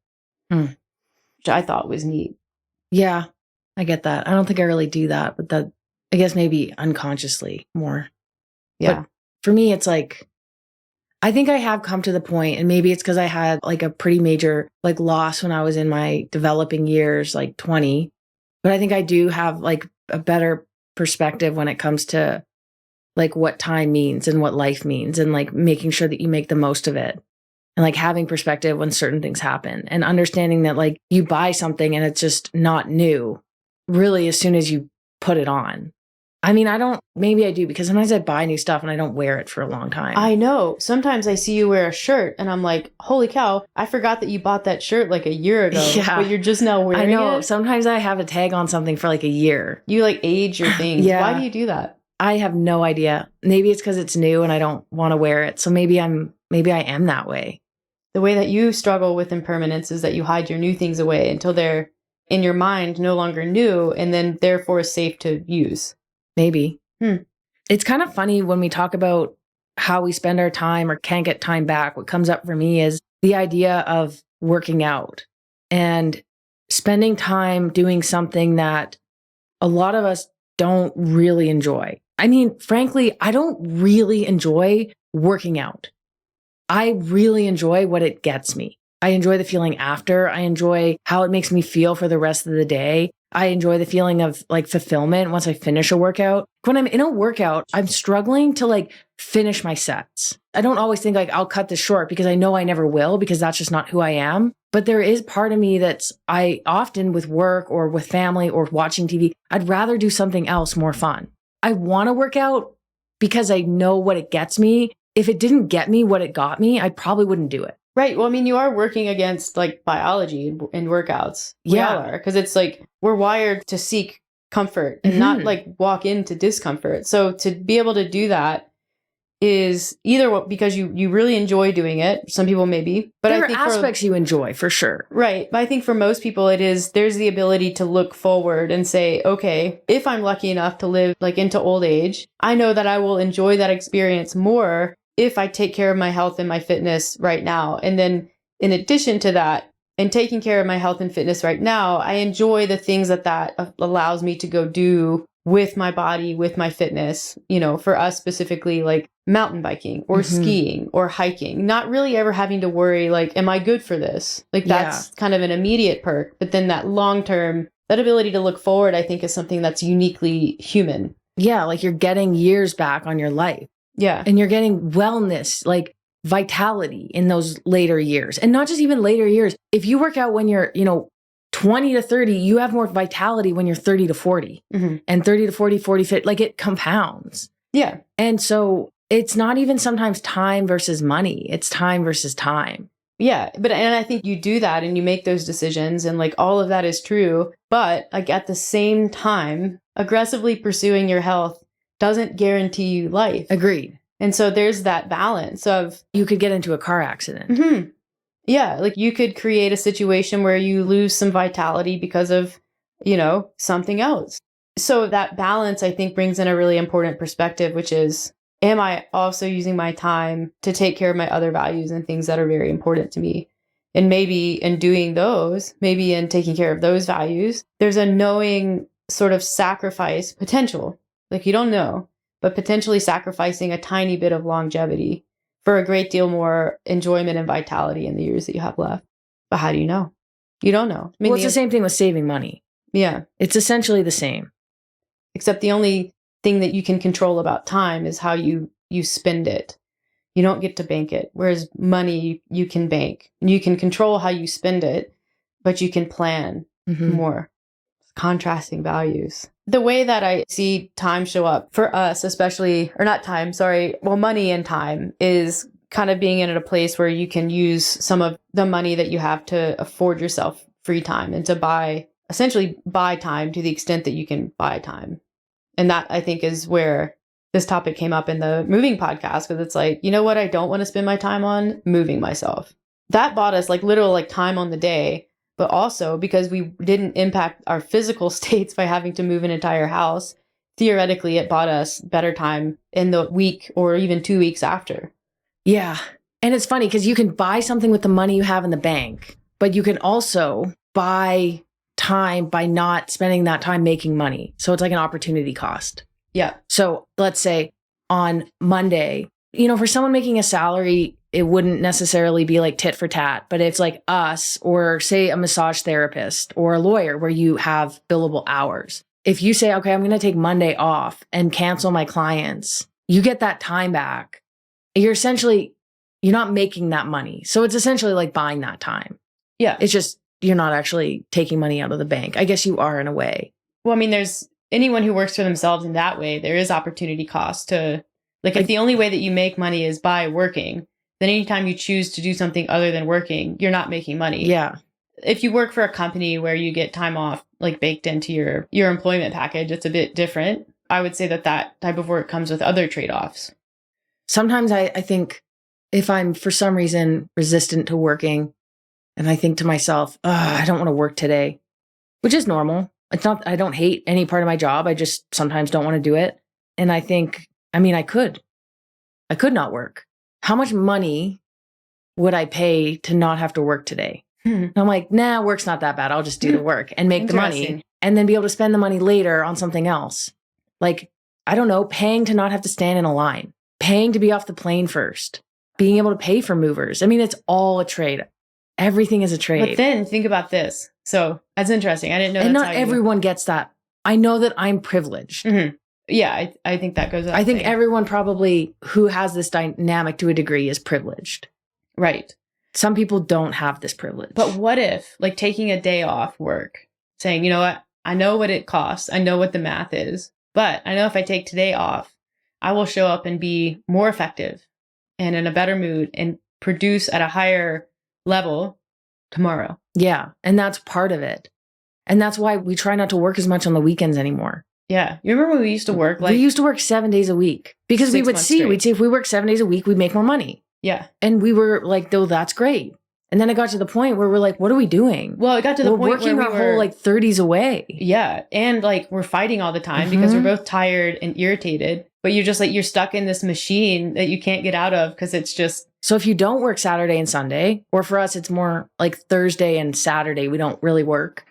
which I thought was neat. Yeah, I get that. I don't think I really do that, but that, I guess maybe unconsciously more. Yeah. But for me, it's like, I think I have come to the point, and maybe it's because I had like a pretty major like loss when I was in my developing years, like 20. But I think I do have like a better perspective when it comes to like what time means and what life means and like making sure that you make the most of it. And like having perspective when certain things happen and understanding that like you buy something and it's just not new really as soon as you put it on. I mean, maybe I do because sometimes I buy new stuff and I don't wear it for a long time. I know. Sometimes I see you wear a shirt and I'm like, holy cow, I forgot that you bought that shirt like a year ago, but you're just now wearing it. I know. Sometimes I have a tag on something for like a year. You like age your things. Yeah. Why do you do that? I have no idea. Maybe it's because it's new and I don't want to wear it. So maybe I am that way. The way that you struggle with impermanence is that you hide your new things away until they're in your mind no longer new and then therefore safe to use. Maybe. It's kind of funny when we talk about how we spend our time or can't get time back. What comes up for me is the idea of working out and spending time doing something that a lot of us don't really enjoy. I mean, frankly, I don't really enjoy working out. I really enjoy what it gets me. I enjoy the feeling after. I enjoy how it makes me feel for the rest of the day. I enjoy the feeling of like fulfillment once I finish a workout. When I'm in a workout, I'm struggling to like finish my sets. I don't always think like I'll cut this short because I know I never will because that's just not who I am. But there is part of me I often with work or with family or watching TV, I'd rather do something else more fun. I want to work out because I know what it gets me. If it didn't get me what it got me, I probably wouldn't do it. Right. Well, I mean, you are working against like biology in workouts. We Yeah. all are. Because it's like we're wired to seek comfort and not like walk into discomfort. So to be able to do that is either because you really enjoy doing it. Some people maybe, but there I think are aspects you enjoy for sure. Right. But I think for most people there's the ability to look forward and say, okay, if I'm lucky enough to live like into old age, I know that I will enjoy that experience more if I take care of my health and my fitness right now. And then in addition to that, in taking care of my health and fitness right now, I enjoy the things that allows me to go do with my body, with my fitness, you know, for us specifically, like mountain biking or skiing or hiking, not really ever having to worry, like, am I good for this? Like that's kind of an immediate perk. But then that long-term, that ability to look forward, I think is something that's uniquely human. Yeah. Like you're getting years back on your life. Yeah. And you're getting wellness, like vitality in those later years. And not just even later years. If you work out when you're, 20 to 30, you have more vitality when you're 30 to 40 and 30 to 40, 40, 50, like it compounds. Yeah. And so it's not even sometimes time versus money. It's time versus time. Yeah. And I think you do that and you make those decisions and like all of that is true. But like at the same time, aggressively pursuing your health doesn't guarantee you life. Agreed. And so there's that balance of you could get into a car accident. Yeah, like you could create a situation where you lose some vitality because of, something else. So that balance, I think, brings in a really important perspective, which is, am I also using my time to take care of my other values and things that are very important to me? And maybe in doing those, maybe in taking care of those values, there's a knowing sort of sacrifice potential. Like you don't know, but potentially sacrificing a tiny bit of longevity for a great deal more enjoyment and vitality in the years that you have left. But how do you know? You don't know. Well, it's the same thing with saving money. Yeah. It's essentially the same. Except the only thing that you can control about time is how you spend it. You don't get to bank it. Whereas money, you can bank. You can control how you spend it, but you can plan more. Contrasting values. The way that I see time show up for us, especially, or not time, sorry, well, money and time is kind of being in a place where you can use some of the money that you have to afford yourself free time and to essentially buy time to the extent that you can buy time. And that I think is where this topic came up in the moving podcast, because it's like, you know what I don't want to spend my time on? Moving myself. That bought us like literal like time on the day. But also because we didn't impact our physical states by having to move an entire house, theoretically, it bought us better time in the week or even 2 weeks after. Yeah. And it's funny because you can buy something with the money you have in the bank, but you can also buy time by not spending that time making money. So it's like an opportunity cost. Yeah. So let's say on Monday, for someone making a salary, it wouldn't necessarily be like tit for tat, but it's like us or say a massage therapist or a lawyer where you have billable hours. If you say, okay, I'm going to take Monday off and cancel my clients, you get that time back. You're not making that money. So it's essentially like buying that time. Yeah. It's just, you're not actually taking money out of the bank. I guess you are in a way. Well, I mean, there's anyone who works for themselves in that way, there is opportunity cost to like, if the only way that you make money is by working, then anytime you choose to do something other than working, you're not making money. Yeah. If you work for a company where you get time off, like baked into your employment package, it's a bit different. I would say that type of work comes with other trade-offs. Sometimes I think if I'm for some reason resistant to working and I think to myself, I don't want to work today, which is normal. It's not, I don't hate any part of my job. I just sometimes don't want to do it. And I think, I could not work. How much money would I pay to not have to work today? And I'm like, nah, work's not that bad. I'll just do the work and make the money and then be able to spend the money later on something else. Like, I don't know, paying to not have to stand in a line, paying to be off the plane first, being able to pay for movers. It's all a trade. Everything is a trade. But then think about this. So that's interesting. I didn't know. And not everyone gets that. I know that I'm privileged. Yeah, I think that goes up. I think everyone probably who has this dynamic to a degree is privileged. Right. Some people don't have this privilege. But what if, like, taking a day off work, saying, you know what, I know what it costs. I know what the math is. But I know if I take today off, I will show up and be more effective and in a better mood and produce at a higher level tomorrow. Yeah. And that's part of it. And that's why we try not to work as much on the weekends anymore. Yeah. You remember when we used to work we used to work 7 days a week because we'd see if we work 7 days a week, we'd make more money. Yeah. And we were like, though, that's great. And then it got to the point where we're like, what are we doing? Well, it got to the point where working our whole like 30s away. Yeah. And like we're fighting all the time because we're both tired and irritated. But you're just like, you're stuck in this machine that you can't get out of because it's just. So if you don't work Saturday and Sunday, or for us, it's more like Thursday and Saturday, we don't really work,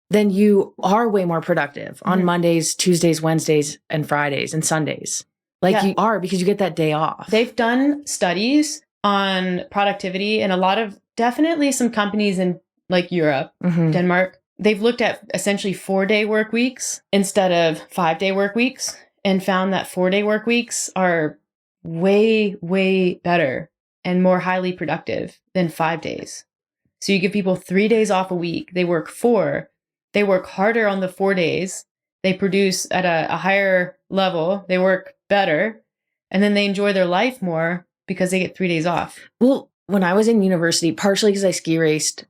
then you are way more productive on Mondays, Tuesdays, Wednesdays, and Fridays and Sundays. Like you are, because you get that day off. They've done studies on productivity, and a lot of definitely some companies in like Europe, Denmark, they've looked at essentially 4-day work weeks instead of 5-day work weeks and found that 4-day work weeks are way, way better and more highly productive than 5 days. So you give people 3 days off a week. They work 4. They work harder on the 4 days. They produce at a higher level. They work better. And then they enjoy their life more because they get 3 days off. Well, when I was in university, partially because I ski raced,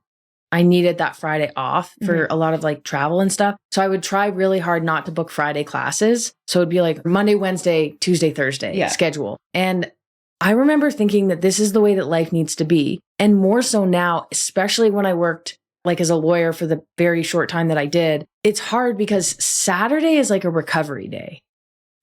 I needed that Friday off for a lot of like travel and stuff. So I would try really hard not to book Friday classes. So it'd be like Monday, Wednesday, Tuesday, Thursday schedule. And I remember thinking that this is the way that life needs to be. And more so now, especially when I worked like as a lawyer for the very short time that I did, it's hard because Saturday is like a recovery day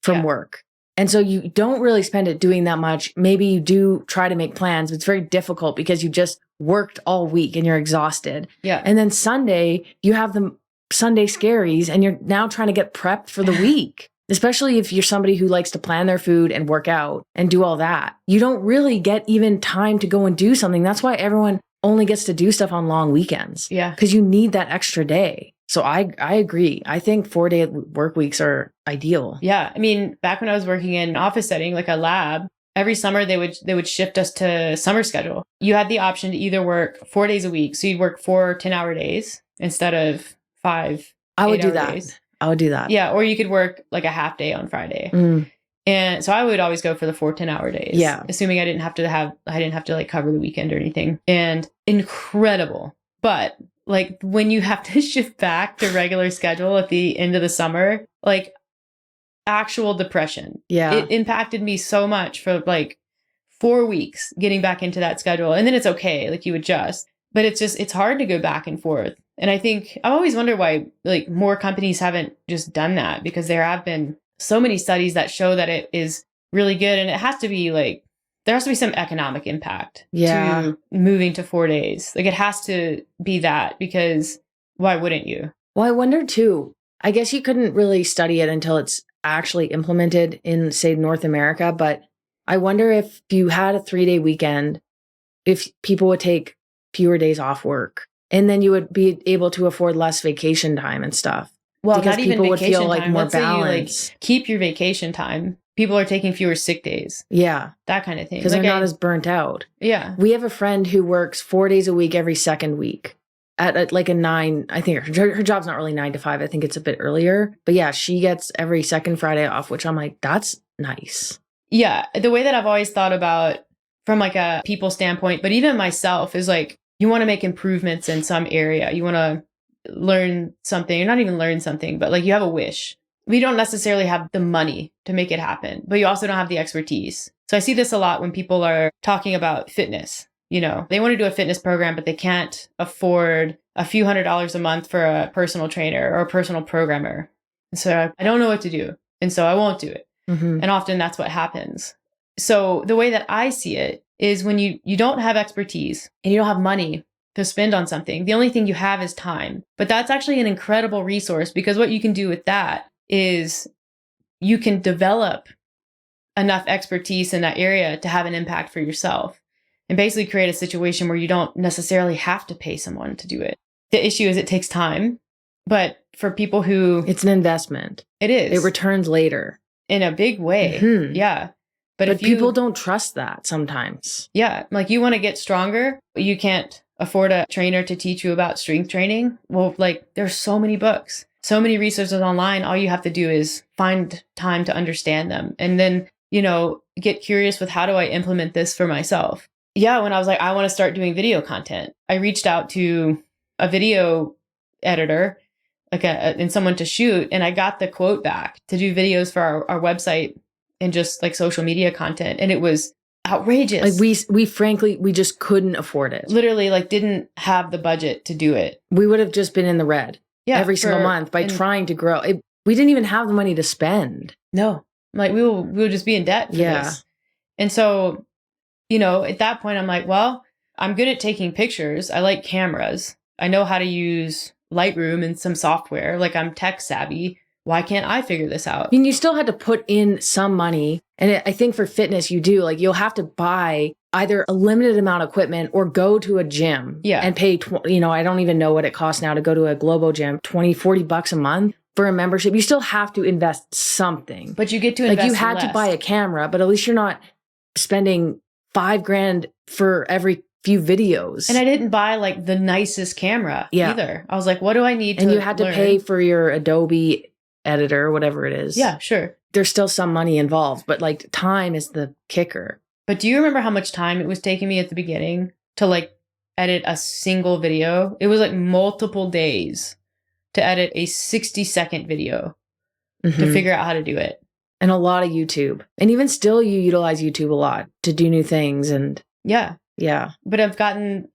from work. And so you don't really spend it doing that much. Maybe you do try to make plans, but it's very difficult because you just worked all week and you're exhausted. Yeah. And then Sunday, you have the Sunday scaries and you're now trying to get prepped for the week, especially if you're somebody who likes to plan their food and work out and do all that. You don't really get even time to go and do something. That's why everyone only gets to do stuff on long weekends. Yeah. Because you need that extra day. So I agree. I think 4-day work weeks are ideal. Yeah. I mean, back when I was working in an office setting, like a lab, every summer they would shift us to summer schedule. You had the option to either work 4 days a week. So you'd work 4 10-hour days instead of 5 I would do 8-hour that. days. I would do that. Yeah. Or you could work like a half day on Friday. And so I would always go for the 4 10-hour days. Yeah. Assuming I didn't have to like cover the weekend or anything. And incredible. But like when you have to shift back to regular schedule at the end of the summer, like actual depression. Yeah. It impacted me so much for like 4 weeks getting back into that schedule. And then it's okay. Like you adjust, but it's hard to go back and forth. And I think I always wonder why like more companies haven't just done that, because there have been so many studies that show that it is really good. And it has to be like, there has to be some economic impact to moving to 4 days. Like it has to be that, because why wouldn't you? Well, I wonder too, I guess you couldn't really study it until it's actually implemented in, say, North America. But I wonder if you had a 3-day weekend, if people would take fewer days off work, and then you would be able to afford less vacation time and stuff. Well, because not even people would vacation feel like time. more Let's say you balance. like keep your vacation time. People are taking fewer sick days. Yeah. That kind of thing. Because like they're not as burnt out. Yeah. We have a friend who works 4 days a week every second week at like a 9. I think her job's not really 9 to 5. I think it's a bit earlier. But yeah, she gets every second Friday off, which I'm like, that's nice. Yeah. The way that I've always thought about from like a people standpoint, but even myself, is like, you want to make improvements in some area. You want to learn something, or not even learn something, but like you have a wish. We don't necessarily have the money to make it happen, but you also don't have the expertise. So I see this a lot when people are talking about fitness. You know, they want to do a fitness program, but they can't afford a few $100s a month for a personal trainer or a personal programmer. And so I don't know what to do. And so I won't do it. And often that's what happens. So the way that I see it is when you don't have expertise and you don't have money to spend on something, the only thing you have is time. But that's actually an incredible resource, because what you can do with that is you can develop enough expertise in that area to have an impact for yourself, and basically create a situation where you don't necessarily have to pay someone to do it. The issue is it takes time, but for people who... It's an investment. It is. It returns later. In a big way. Yeah. But if people don't trust that sometimes. Yeah. Like you want to get stronger, but you can't afford a trainer to teach you about strength training. Well, like there's so many books. so many resources online. All you have to do is find time to understand them. And then, get curious with, how do I implement this for myself? Yeah. When I was like, I want to start doing video content, I reached out to a video editor, and someone to shoot. And I got the quote back to do videos for our website and just like social media content. And it was outrageous. Like we frankly, we just couldn't afford it. Literally like didn't have the budget to do it. We would have just been in the red every single month by trying to grow. We didn't even have the money to spend. No, like we will just be in debt for this. And so, at that point I'm like, well, I'm good at taking pictures. I like cameras. I know how to use Lightroom and some software. Like I'm tech savvy. Why can't I figure this out? I mean, you still had to put in some money. And I think for fitness, you do. Like you'll have to buy either a limited amount of equipment or go to a gym and pay, I don't even know what it costs now to go to a Globo gym, $20-$40 a month for a membership. You still have to invest something. But you get to invest you had to buy a camera, but at least you're not spending $5,000 for every few videos. And I didn't buy like the nicest camera either. I was like, what do I need to learn? And you had to pay for your Adobe editor, whatever it is. Yeah, sure. There's still some money involved, but like time is the kicker. But do you remember how much time it was taking me at the beginning to like edit a single video? It was like multiple days to edit a 60-second video to figure out how to do it. And a lot of YouTube. And even still, you utilize YouTube a lot to do new things. And yeah. But I've gotten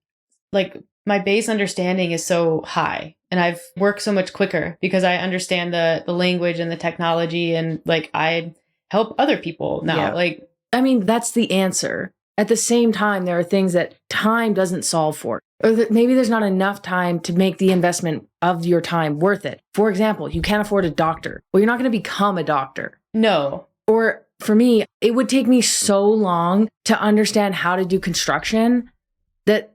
like my base understanding is so high. And I've worked so much quicker because I understand the language and the technology, and like I help other people now. Yeah. Like, I mean, that's the answer. At the same time, there are things that time doesn't solve for, or that maybe there's not enough time to make the investment of your time worth it. For example, you can't afford a doctor. Well, you're not going to become a doctor. No. Or for me, it would take me so long to understand how to do construction that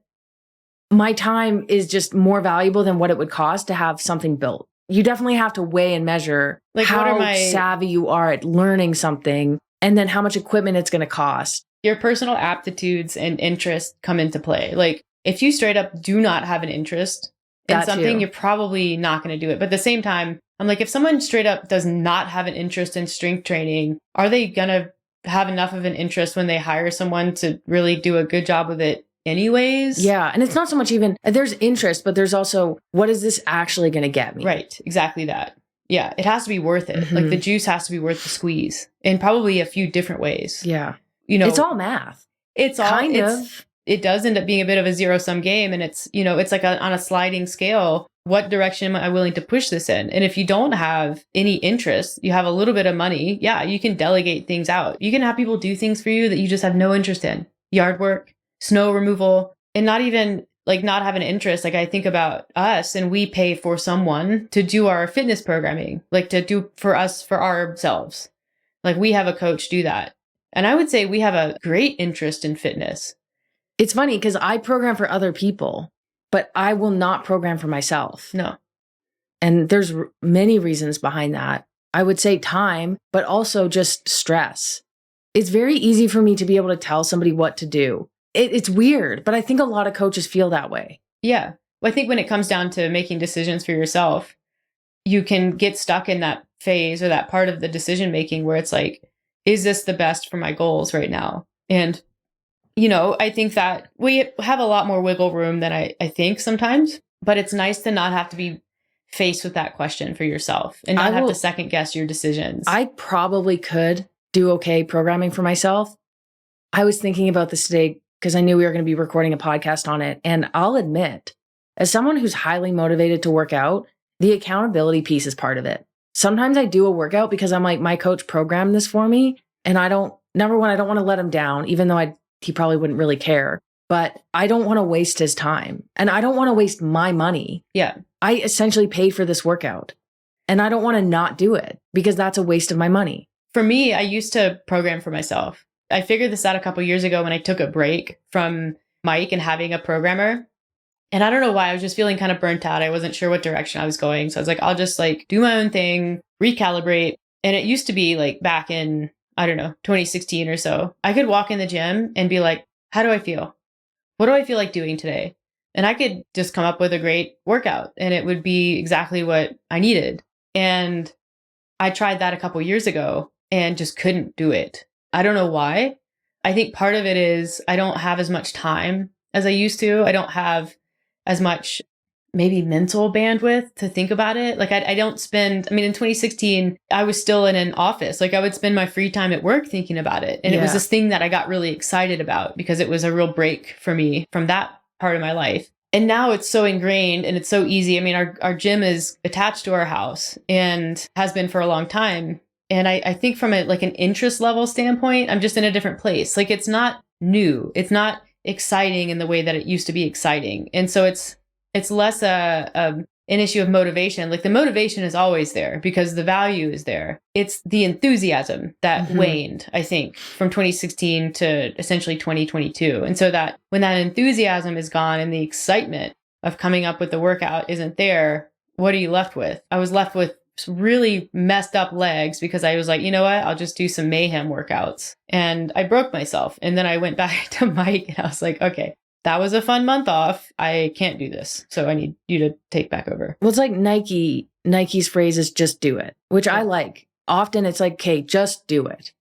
my time is just more valuable than what it would cost to have something built. You definitely have to weigh and measure like how savvy you are at learning something, and then how much equipment it's going to cost. Your personal aptitudes and interests come into play. Like if you straight up do not have an interest in something, you're probably not going to do it. But at the same time, I'm like, if someone straight up does not have an interest in strength training, are they going to have enough of an interest when they hire someone to really do a good job with it anyways? Yeah. And it's not so much even, there's interest, but there's also, what is this actually going to get me? Right. Exactly that. Yeah. It has to be worth it. Like the juice has to be worth the squeeze in probably a few different ways. Yeah. It's all math. It's all kind of. It does end up being a bit of a zero-sum game. And it's, it's like on a sliding scale. What direction am I willing to push this in? And if you don't have any interest, you have a little bit of money. Yeah, you can delegate things out. You can have people do things for you that you just have no interest in. Yard work, snow removal, and not even like not have an interest. Like I think about us and we pay for someone to do our fitness programming, like to do for us, for ourselves. Like we have a coach do that. And I would say we have a great interest in fitness. It's funny because I program for other people, but I will not program for myself. No. And there's many reasons behind that. I would say time, but also just stress. It's very easy for me to be able to tell somebody what to do. It's weird, but I think a lot of coaches feel that way. Yeah. Well, I think when it comes down to making decisions for yourself, you can get stuck in that phase or that part of the decision making where it's like, is this the best for my goals right now? And I think that we have a lot more wiggle room than I think sometimes, but it's nice to not have to be faced with that question for yourself and not have to second guess your decisions. I probably could do okay programming for myself. I was thinking about this today because I knew we were going to be recording a podcast on it. And I'll admit, as someone who's highly motivated to work out, the accountability piece is part of it. Sometimes I do a workout because I'm like, my coach programmed this for me. And number one, I don't want to let him down, even though he probably wouldn't really care, but I don't want to waste his time and I don't want to waste my money. Yeah. I essentially paid for this workout and I don't want to not do it because that's a waste of my money. For me, I used to program for myself. I figured this out a couple years ago when I took a break from Mike and having a programmer. And I don't know why, I was just feeling kind of burnt out. I wasn't sure what direction I was going. So I was like, I'll just like do my own thing, recalibrate. And it used to be like back in, 2016 or so, I could walk in the gym and be like, how do I feel? What do I feel like doing today? And I could just come up with a great workout and it would be exactly what I needed. And I tried that a couple years ago and just couldn't do it. I don't know why. I think part of it is I don't have as much time as I used to. I don't have as much maybe mental bandwidth to think about it. Like I don't spend, I mean, in 2016, I was still in an office. Like I would spend my free time at work thinking about it. And it was this thing that I got really excited about because it was a real break for me from that part of my life. And now it's so ingrained and it's so easy. I mean, our gym is attached to our house and has been for a long time. And I think from an interest level standpoint, I'm just in a different place. Like it's not new. It's not exciting in the way that it used to be exciting. And so it's less an issue of motivation. Like the motivation is always there because the value is there. It's the enthusiasm that waned, I think, from 2016 to essentially 2022. And so that when that enthusiasm is gone and the excitement of coming up with the workout isn't there, what are you left with? I was left with really messed up legs because I was like, you know what? I'll just do some mayhem workouts. And I broke myself. And then I went back to Mike and I was like, okay, that was a fun month off. I can't do this. So I need you to take back over. Well, it's like Nike's phrase is just do it, which I like. Often it's like, okay, just do it.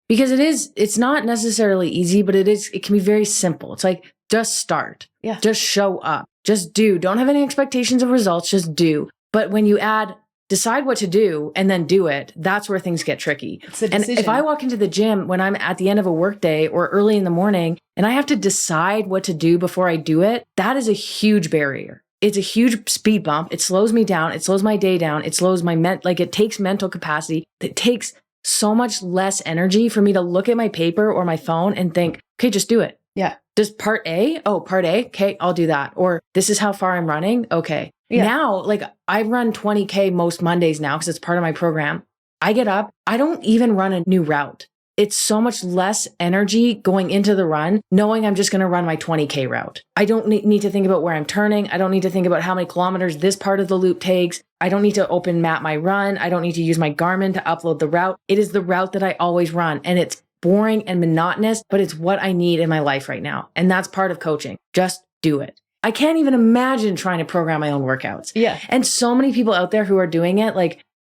Because it's not necessarily easy, but it can be very simple. It's like, just start. Yeah. Just show up. Just do. Don't have any expectations of results. Just do. But when you add decide what to do and then do it, that's where things get tricky. It's a decision. And if I walk into the gym when I'm at the end of a workday or early in the morning and I have to decide what to do before I do it, that is a huge barrier. It's a huge speed bump. It slows me down. It slows my day down. It slows my it takes mental capacity. It takes so much less energy for me to look at my paper or my phone and think, okay, just do it. Yeah. Just part A? Oh, part A? Okay, I'll do that. Or this is how far I'm running. Okay. Yeah. Now, I run 20K most Mondays now because it's part of my program. I get up. I don't even run a new route. It's so much less energy going into the run, knowing I'm just going to run my 20K route. I don't need to think about where I'm turning. I don't need to think about how many kilometers this part of the loop takes. I don't need to open map my run. I don't need to use my Garmin to upload the route. It is the route that I always run. And it's boring and monotonous, but it's what I need in my life right now. And that's part of coaching. Just do it. I can't even imagine trying to program my own workouts. Yeah. And so many people out there who are doing it,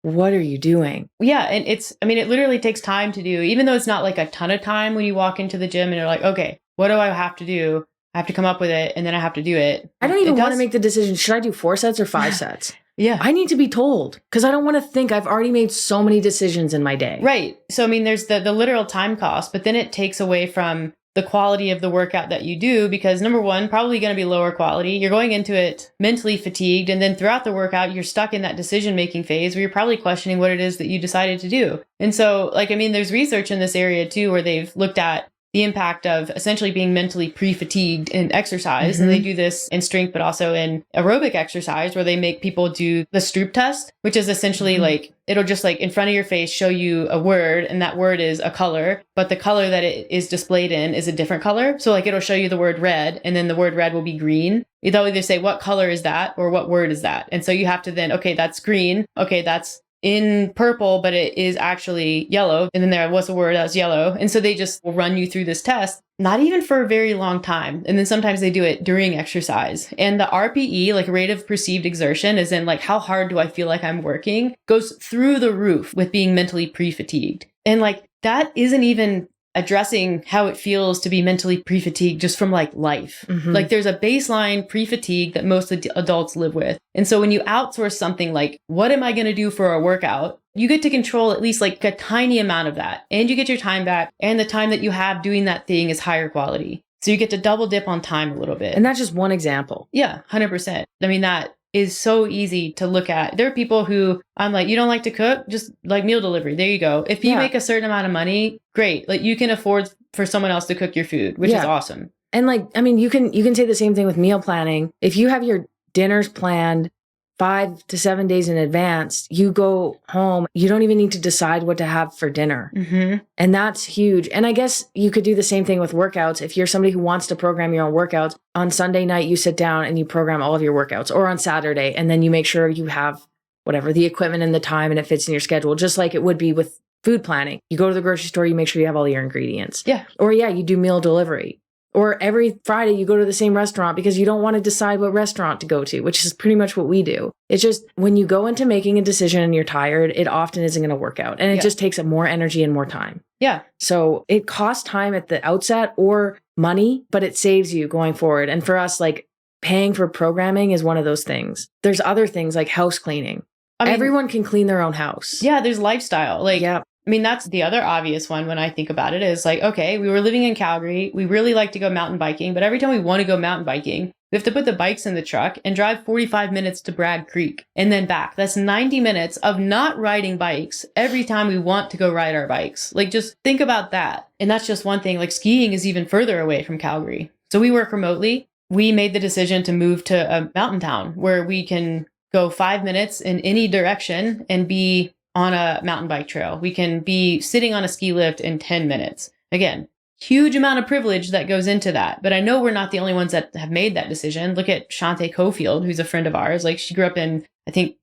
what are you doing? Yeah. And it literally takes time to do, even though it's not a ton of time when you walk into the gym and you're like, okay, what do I have to do? I have to come up with it and then I have to do it. I don't even want to make the decision. Should I do 4 sets or 5 sets? Yeah. I need to be told because I don't want to think I've already made so many decisions in my day. Right. So, there's the literal time cost, but then it takes away from the quality of the workout that you do because number one, probably going to be lower quality. You're going into it mentally fatigued. And then throughout the workout, you're stuck in that decision-making phase where you're probably questioning what it is that you decided to do. And so there's research in this area too, where they've looked at the impact of essentially being mentally pre-fatigued in exercise. Mm-hmm. And they do this in strength, but also in aerobic exercise where they make people do the Stroop test, which is essentially it'll just in front of your face show you a word and that word is a color, but the color that it is displayed in is a different color. So it'll show you the word red and then the word red will be green. They'll either say, what color is that? Or what word is that? And so you have to then, okay, that's green. Okay, that's in purple, but it is actually yellow. And then there was a word that's yellow. And so they just will run you through this test, not even for a very long time. And then sometimes they do it during exercise. And the RPE, rate of perceived exertion, is in how hard do I feel like I'm working, goes through the roof with being mentally pre-fatigued. And that isn't even addressing how it feels to be mentally pre-fatigued just from life. Mm-hmm. There's a baseline pre-fatigue that most adults live with. And so when you outsource something what am I going to do for a workout? You get to control at least a tiny amount of that. And you get your time back. And the time that you have doing that thing is higher quality. So you get to double dip on time a little bit. And that's just one example. Yeah, 100%. That is so easy to look at. There are people who I'm you don't like to cook? Just meal delivery. There you go. If you make a certain amount of money, great. You can afford for someone else to cook your food, which is awesome. And you can say the same thing with meal planning. If you have your dinners planned 5 to 7 days in advance, you go home, you don't even need to decide what to have for dinner. Mm-hmm. And that's huge. And I guess you could do the same thing with workouts. If you're somebody who wants to program your own workouts, on Sunday night, you sit down and you program all of your workouts, or on Saturday, and then you make sure you have the equipment and the time and it fits in your schedule, just like it would be with food planning. You go to the grocery store, you make sure you have all your ingredients. Yeah. Or you do meal delivery. Or every Friday you go to the same restaurant because you don't want to decide what restaurant to go to, which is pretty much what we do. It's just when you go into making a decision and you're tired, it often isn't going to work out. And it just takes up more energy and more time. Yeah. So it costs time at the outset or money, but it saves you going forward. And for us, like paying for programming is one of those things. There's other things like house cleaning. I mean, everyone can clean their own house. Yeah, there's lifestyle. Like, yeah. I mean, that's the other obvious one when I think about it is like, okay, we were living in Calgary. We really like to go mountain biking, but every time we want to go mountain biking, we have to put the bikes in the truck and drive 45 minutes to Bragg Creek and then back. That's 90 minutes of not riding bikes every time we want to go ride our bikes. Like, just think about that. And that's just one thing. Like, skiing is even further away from Calgary. So we work remotely. We made the decision to move to a mountain town where we can go 5 minutes in any direction and be on a mountain bike trail. We can be sitting on a ski lift in 10 minutes. Again, huge amount of privilege that goes into that. But I know we're not the only ones that have made that decision. Look at Shante Cofield, who's a friend of ours. Like, she grew up in, I think,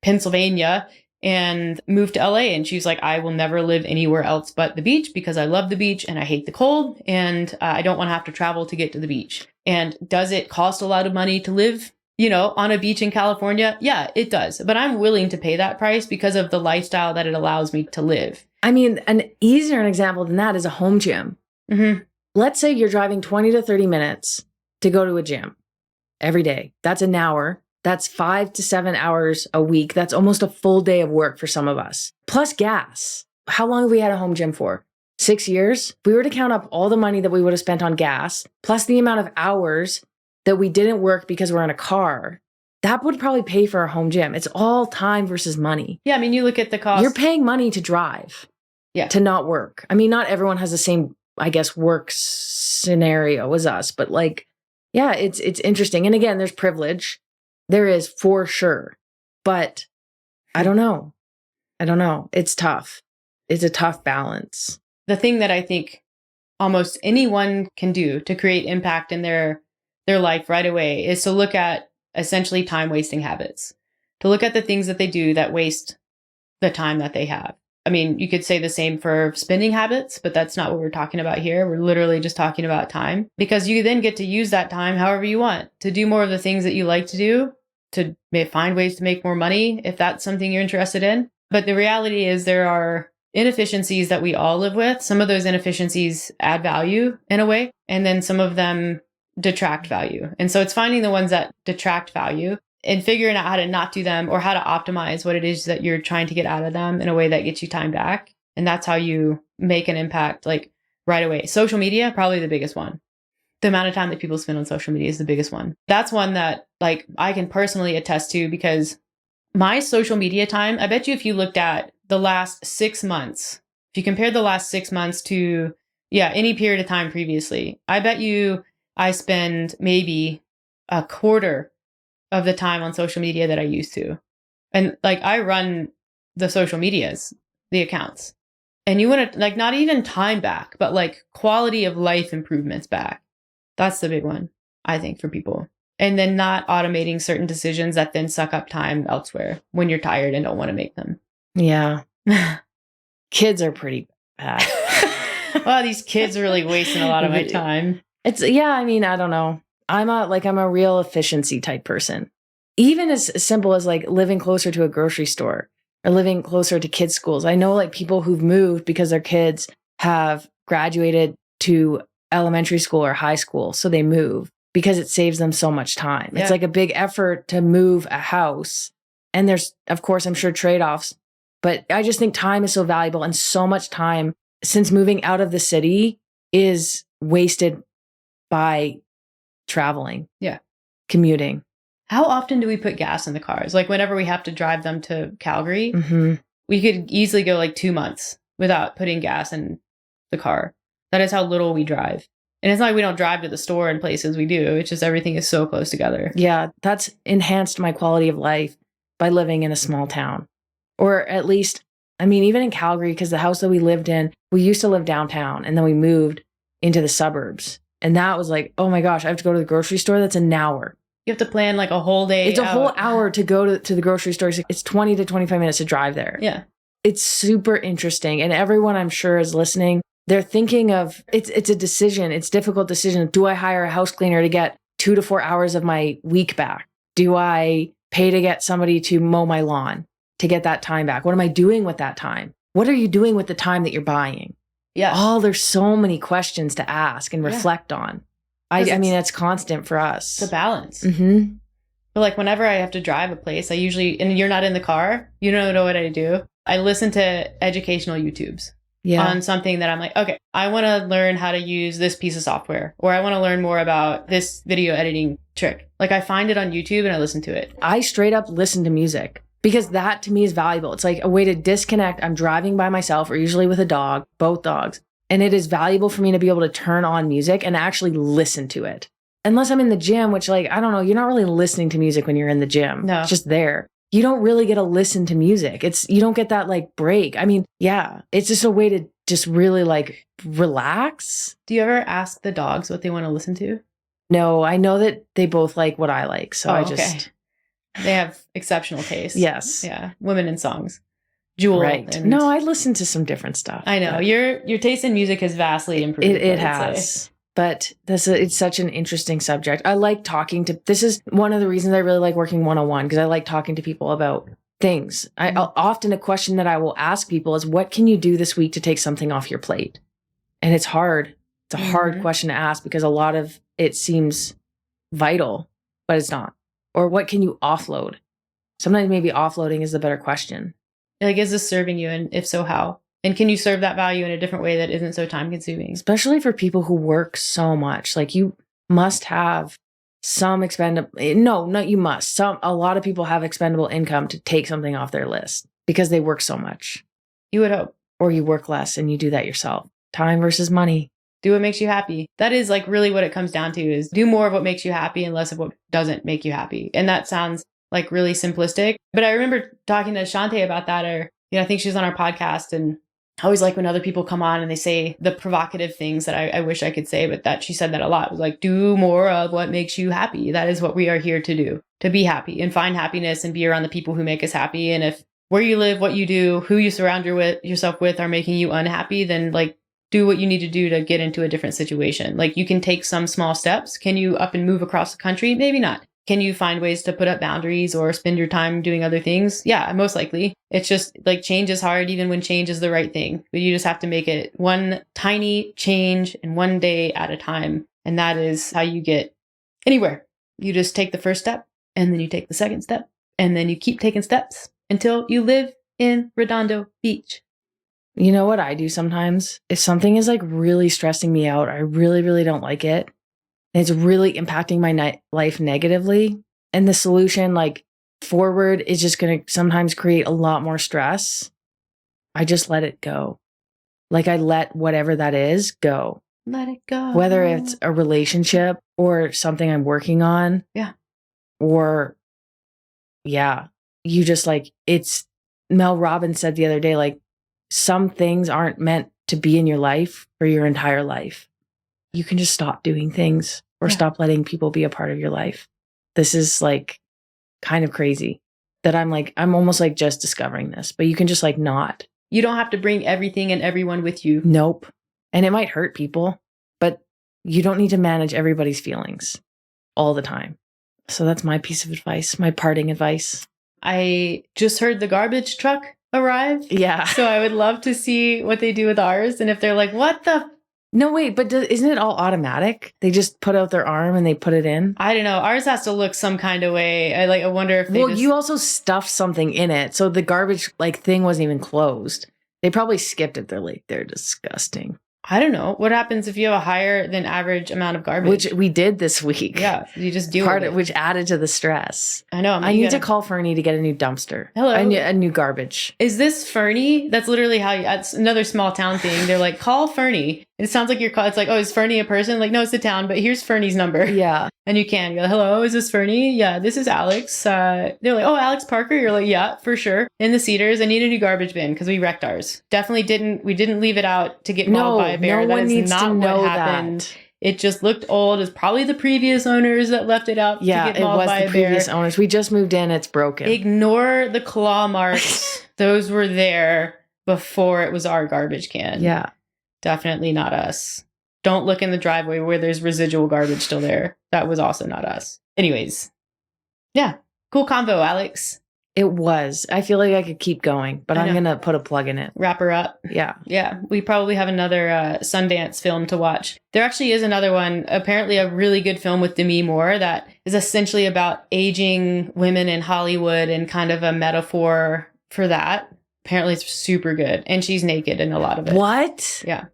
Pennsylvania and moved to LA. And she's like, I will never live anywhere else but the beach because I love the beach and I hate the cold. And I don't want to have to travel to get to the beach. And does it cost a lot of money to live, you know, on a beach in California? Yeah, it does. But I'm willing to pay that price because of the lifestyle that it allows me to live. I mean, an easier example than that is a home gym. Mm-hmm. Let's say you're driving 20 to 30 minutes to go to a gym every day. That's an hour. That's 5 to 7 hours a week. That's almost a full day of work for some of us. Plus gas. How long have we had a home gym for? 6 years? If we were to count up all the money that we would have spent on gas, plus the amount of hours that we didn't work because we're in a car, that would probably pay for our home gym. It's all time versus money. Yeah, I mean, you look at the cost. You're paying money to drive, to not work. I mean, not everyone has the same, I guess, work scenario as us, but like, yeah, it's interesting. And again, there's privilege. There is for sure, but I don't know. It's tough. It's a tough balance. The thing that I think almost anyone can do to create impact in their life right away is to look at essentially time wasting habits, to look at the things that they do that waste the time that they have. I mean, you could say the same for spending habits, but that's not what we're talking about here. We're literally just talking about time, because you then get to use that time however you want to do more of the things that you like to do, to find ways to make more money if that's something you're interested in. But the reality is there are inefficiencies that we all live with. Some of those inefficiencies add value in a way, and then some of them detract value. And so it's finding the ones that detract value and figuring out how to not do them, or how to optimize what it is that you're trying to get out of them in a way that gets you time back. And that's how you make an impact, like right away. Social media, probably the biggest one. The amount of time that people spend on social media is the biggest one. That's one that like I can personally attest to, because my social media time, I bet you if you looked at the last 6 months, if you compared the last 6 months to, any period of time previously, I bet you I spend maybe a quarter of the time on social media that I used to. And like, I run the social medias, the accounts, and you want to like, not even time back, but like quality of life improvements back. That's the big one, I think, for people. And then not automating certain decisions that then suck up time elsewhere when you're tired and don't want to make them. Yeah. Kids are pretty bad. Well, these kids are really wasting a lot of my time. I mean, I don't know. I'm a real efficiency type person. Even as simple as like living closer to a grocery store or living closer to kids' schools. I know like people who've moved because their kids have graduated to elementary school or high school. So they move because it saves them so much time. Yeah. It's like a big effort to move a house. And there's, of course, I'm sure trade-offs, but I just think time is so valuable, and so much time since moving out of the city is wasted by traveling. Yeah. Commuting. How often do we put gas in the cars? Like whenever we have to drive them to Calgary, we could easily go like 2 months without putting gas in the car. That is how little we drive. And it's not like we don't drive to the store in places, we do. It's just everything is so close together. Yeah, that's enhanced my quality of life by living in a small town. Or at least, I mean, even in Calgary, because the house that we lived in, we used to live downtown and then we moved into the suburbs. And that was like, oh my gosh, I have to go to the grocery store. That's an hour. You have to plan like a whole day. It's a whole hour to go to the grocery store. It's 20 to 25 minutes to drive there. Yeah. It's super interesting. And everyone I'm sure is listening They're thinking of, it's a decision. It's a difficult decision. Do I hire a house cleaner to get 2 to 4 hours of my week back? Do I pay to get somebody to mow my lawn to get that time back? What am I doing with that time? What are you doing with the time that you're buying? Yeah. There's so many questions to ask and reflect on. I mean, that's constant for us. It's a balance. Mm-hmm. But like whenever I have to drive a place, I usually, and you're not in the car, you don't know what I do. I listen to educational YouTubes on something that I'm like, okay, I want to learn how to use this piece of software, or I want to learn more about this video editing trick. Like I find it on YouTube and I listen to it. I straight up listen to music because that to me is valuable. It's like a way to disconnect. I'm driving by myself or usually with a dog, both dogs. And it is valuable for me to be able to turn on music and actually listen to it. Unless I'm in the gym, which like, I don't know, you're not really listening to music when you're in the gym. No. It's just there. You don't really get to listen to music. You don't get that like break. I mean, yeah, it's just a way to just really like relax. Do you ever ask the dogs what they want to listen to? No, I know that they both like what I like. So They have exceptional taste. Yes. Yeah. Women in songs. Jewel. Right. No, I listen to some different stuff. I know. Your taste in music has vastly improved. It has. But it's such an interesting subject. I like talking to, this is one of the reasons I really like working one-on-one, because I like talking to people about things. Often a question that I will ask people is, what can you do this week to take something off your plate? And it's hard. It's a hard question to ask because a lot of it seems vital, but it's not. Or what can you offload? Sometimes maybe offloading is the better question. Like, is this serving you? And if so, how? And can you serve that value in a different way that isn't so time consuming? Especially for people who work so much. Like you must have some expendable, no, not you must. A lot of people have expendable income to take something off their list because they work so much. You would hope. Or you work less and you do that yourself. Time versus money. Do what makes you happy. That is like really what it comes down to, is do more of what makes you happy and less of what doesn't make you happy. And that sounds like really simplistic. But I remember talking to Shantae about that, or, I think she was on our podcast, and I always like when other people come on and they say the provocative things that I wish I could say, but that she said that a lot. It was like, do more of what makes you happy. That is what we are here to do, to be happy and find happiness and be around the people who make us happy. And if where you live, what you do, who you surround yourself with are making you unhappy, then like do what you need to do to get into a different situation. Like you can take some small steps. Can you up and move across the country? Maybe not. Can you find ways to put up boundaries or spend your time doing other things? Yeah, most likely. It's just like change is hard even when change is the right thing. But you just have to make it one tiny change and one day at a time. And that is how you get anywhere. You just take the first step and then you take the second step and then you keep taking steps until you live in Redondo Beach. You know what I do sometimes? If something is like really stressing me out, I really, really don't like it. It's really impacting my life negatively. And the solution, like forward, is just going to sometimes create a lot more stress. I just let it go. Like I let whatever that is go. Let it go. Whether it's a relationship or something I'm working on. Yeah. Or, you just like, it's, Mel Robbins said the other day, like, some things aren't meant to be in your life for your entire life. You can just stop doing things or stop letting people be a part of your life. This is like kind of crazy that I'm almost like just discovering this, but you can just like not. You don't have to bring everything and everyone with you. Nope. And it might hurt people, but you don't need to manage everybody's feelings all the time. So that's my piece of advice, my parting advice. I just heard the garbage truck arrive. Yeah. So I would love to see what they do with ours. And if they're like, what the? No, wait, but isn't it all automatic? They just put out their arm and they put it in? I don't know. Ours has to look some kind of way. I wonder if they you also stuffed something in it. So the garbage like thing wasn't even closed. They probably skipped it. They're like, they're disgusting. I don't know. What happens if you have a higher than average amount of garbage? Which we did this week. Yeah, you just deal with it. Which added to the stress. I know. I need to call Fernie to get a new dumpster. Hello. A new garbage. Is this Fernie? That's literally how that's another small town thing. They're like, call Fernie. It sounds like it's like, oh, is Fernie a person? Like, no, it's a town, but here's Fernie's number. Yeah. And you can go, hello, is this Fernie? Yeah, this is Alex. They're like, oh, Alex Parker? You're like, yeah, for sure. In the Cedars, I need a new garbage bin because we wrecked ours. We didn't leave it out to get mauled by a bear. No one needs not to know what happened. that. It just looked old. It's probably the previous owners that left it out to get mauled by a bear. Yeah, it was the previous owners. We just moved in. It's broken. Ignore the claw marks. Those were there before it was our garbage can. Yeah. Definitely not us. Don't look in the driveway where there's residual garbage still there. That was also not us. Anyways. Yeah. Cool convo, Alex. It was. I feel like I could keep going, but I'm going to put a plug in it. Wrap her up. Yeah. Yeah. We probably have another Sundance film to watch. There actually is another one, apparently a really good film with Demi Moore that is essentially about aging women in Hollywood and kind of a metaphor for that. Apparently it's super good. And she's naked in a lot of it. What? Yeah.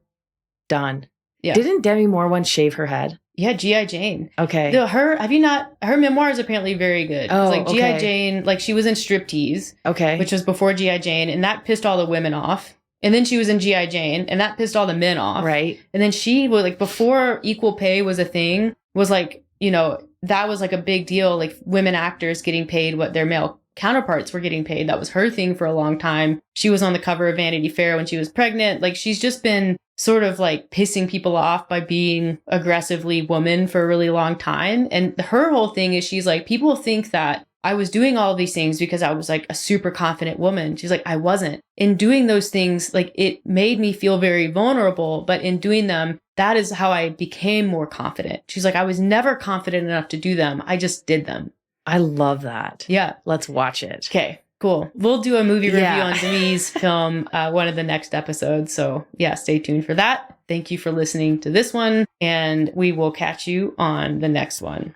Done. Yeah. Didn't Demi Moore once shave her head? Yeah, G.I. Jane. Okay. Her memoir is apparently very good. Oh, it's like G.I. okay. Jane, like she was in Striptease. Okay. Which was before G.I. Jane, and that pissed all the women off. And then she was in G.I. Jane, and that pissed all the men off. Right. And then she was like, before equal pay was a thing, was like, you know, that was like a big deal. Like women actors getting paid what their male counterparts were getting paid. That was her thing for a long time. She was on the cover of Vanity Fair when she was pregnant. Like she's just been sort of like pissing people off by being aggressively woman for a really long time. And her whole thing is she's like, people think that I was doing all of these things because I was like a super confident woman. She's like, I wasn't. In doing those things, like it made me feel very vulnerable, but in doing them, that is how I became more confident. She's like, I was never confident enough to do them. I just did them. I love that. Yeah. Let's watch it. Okay, cool. We'll do a movie review Yeah. on Demi's film, one of the next episodes. So yeah, stay tuned for that. Thank you for listening to this one, and we will catch you on the next one.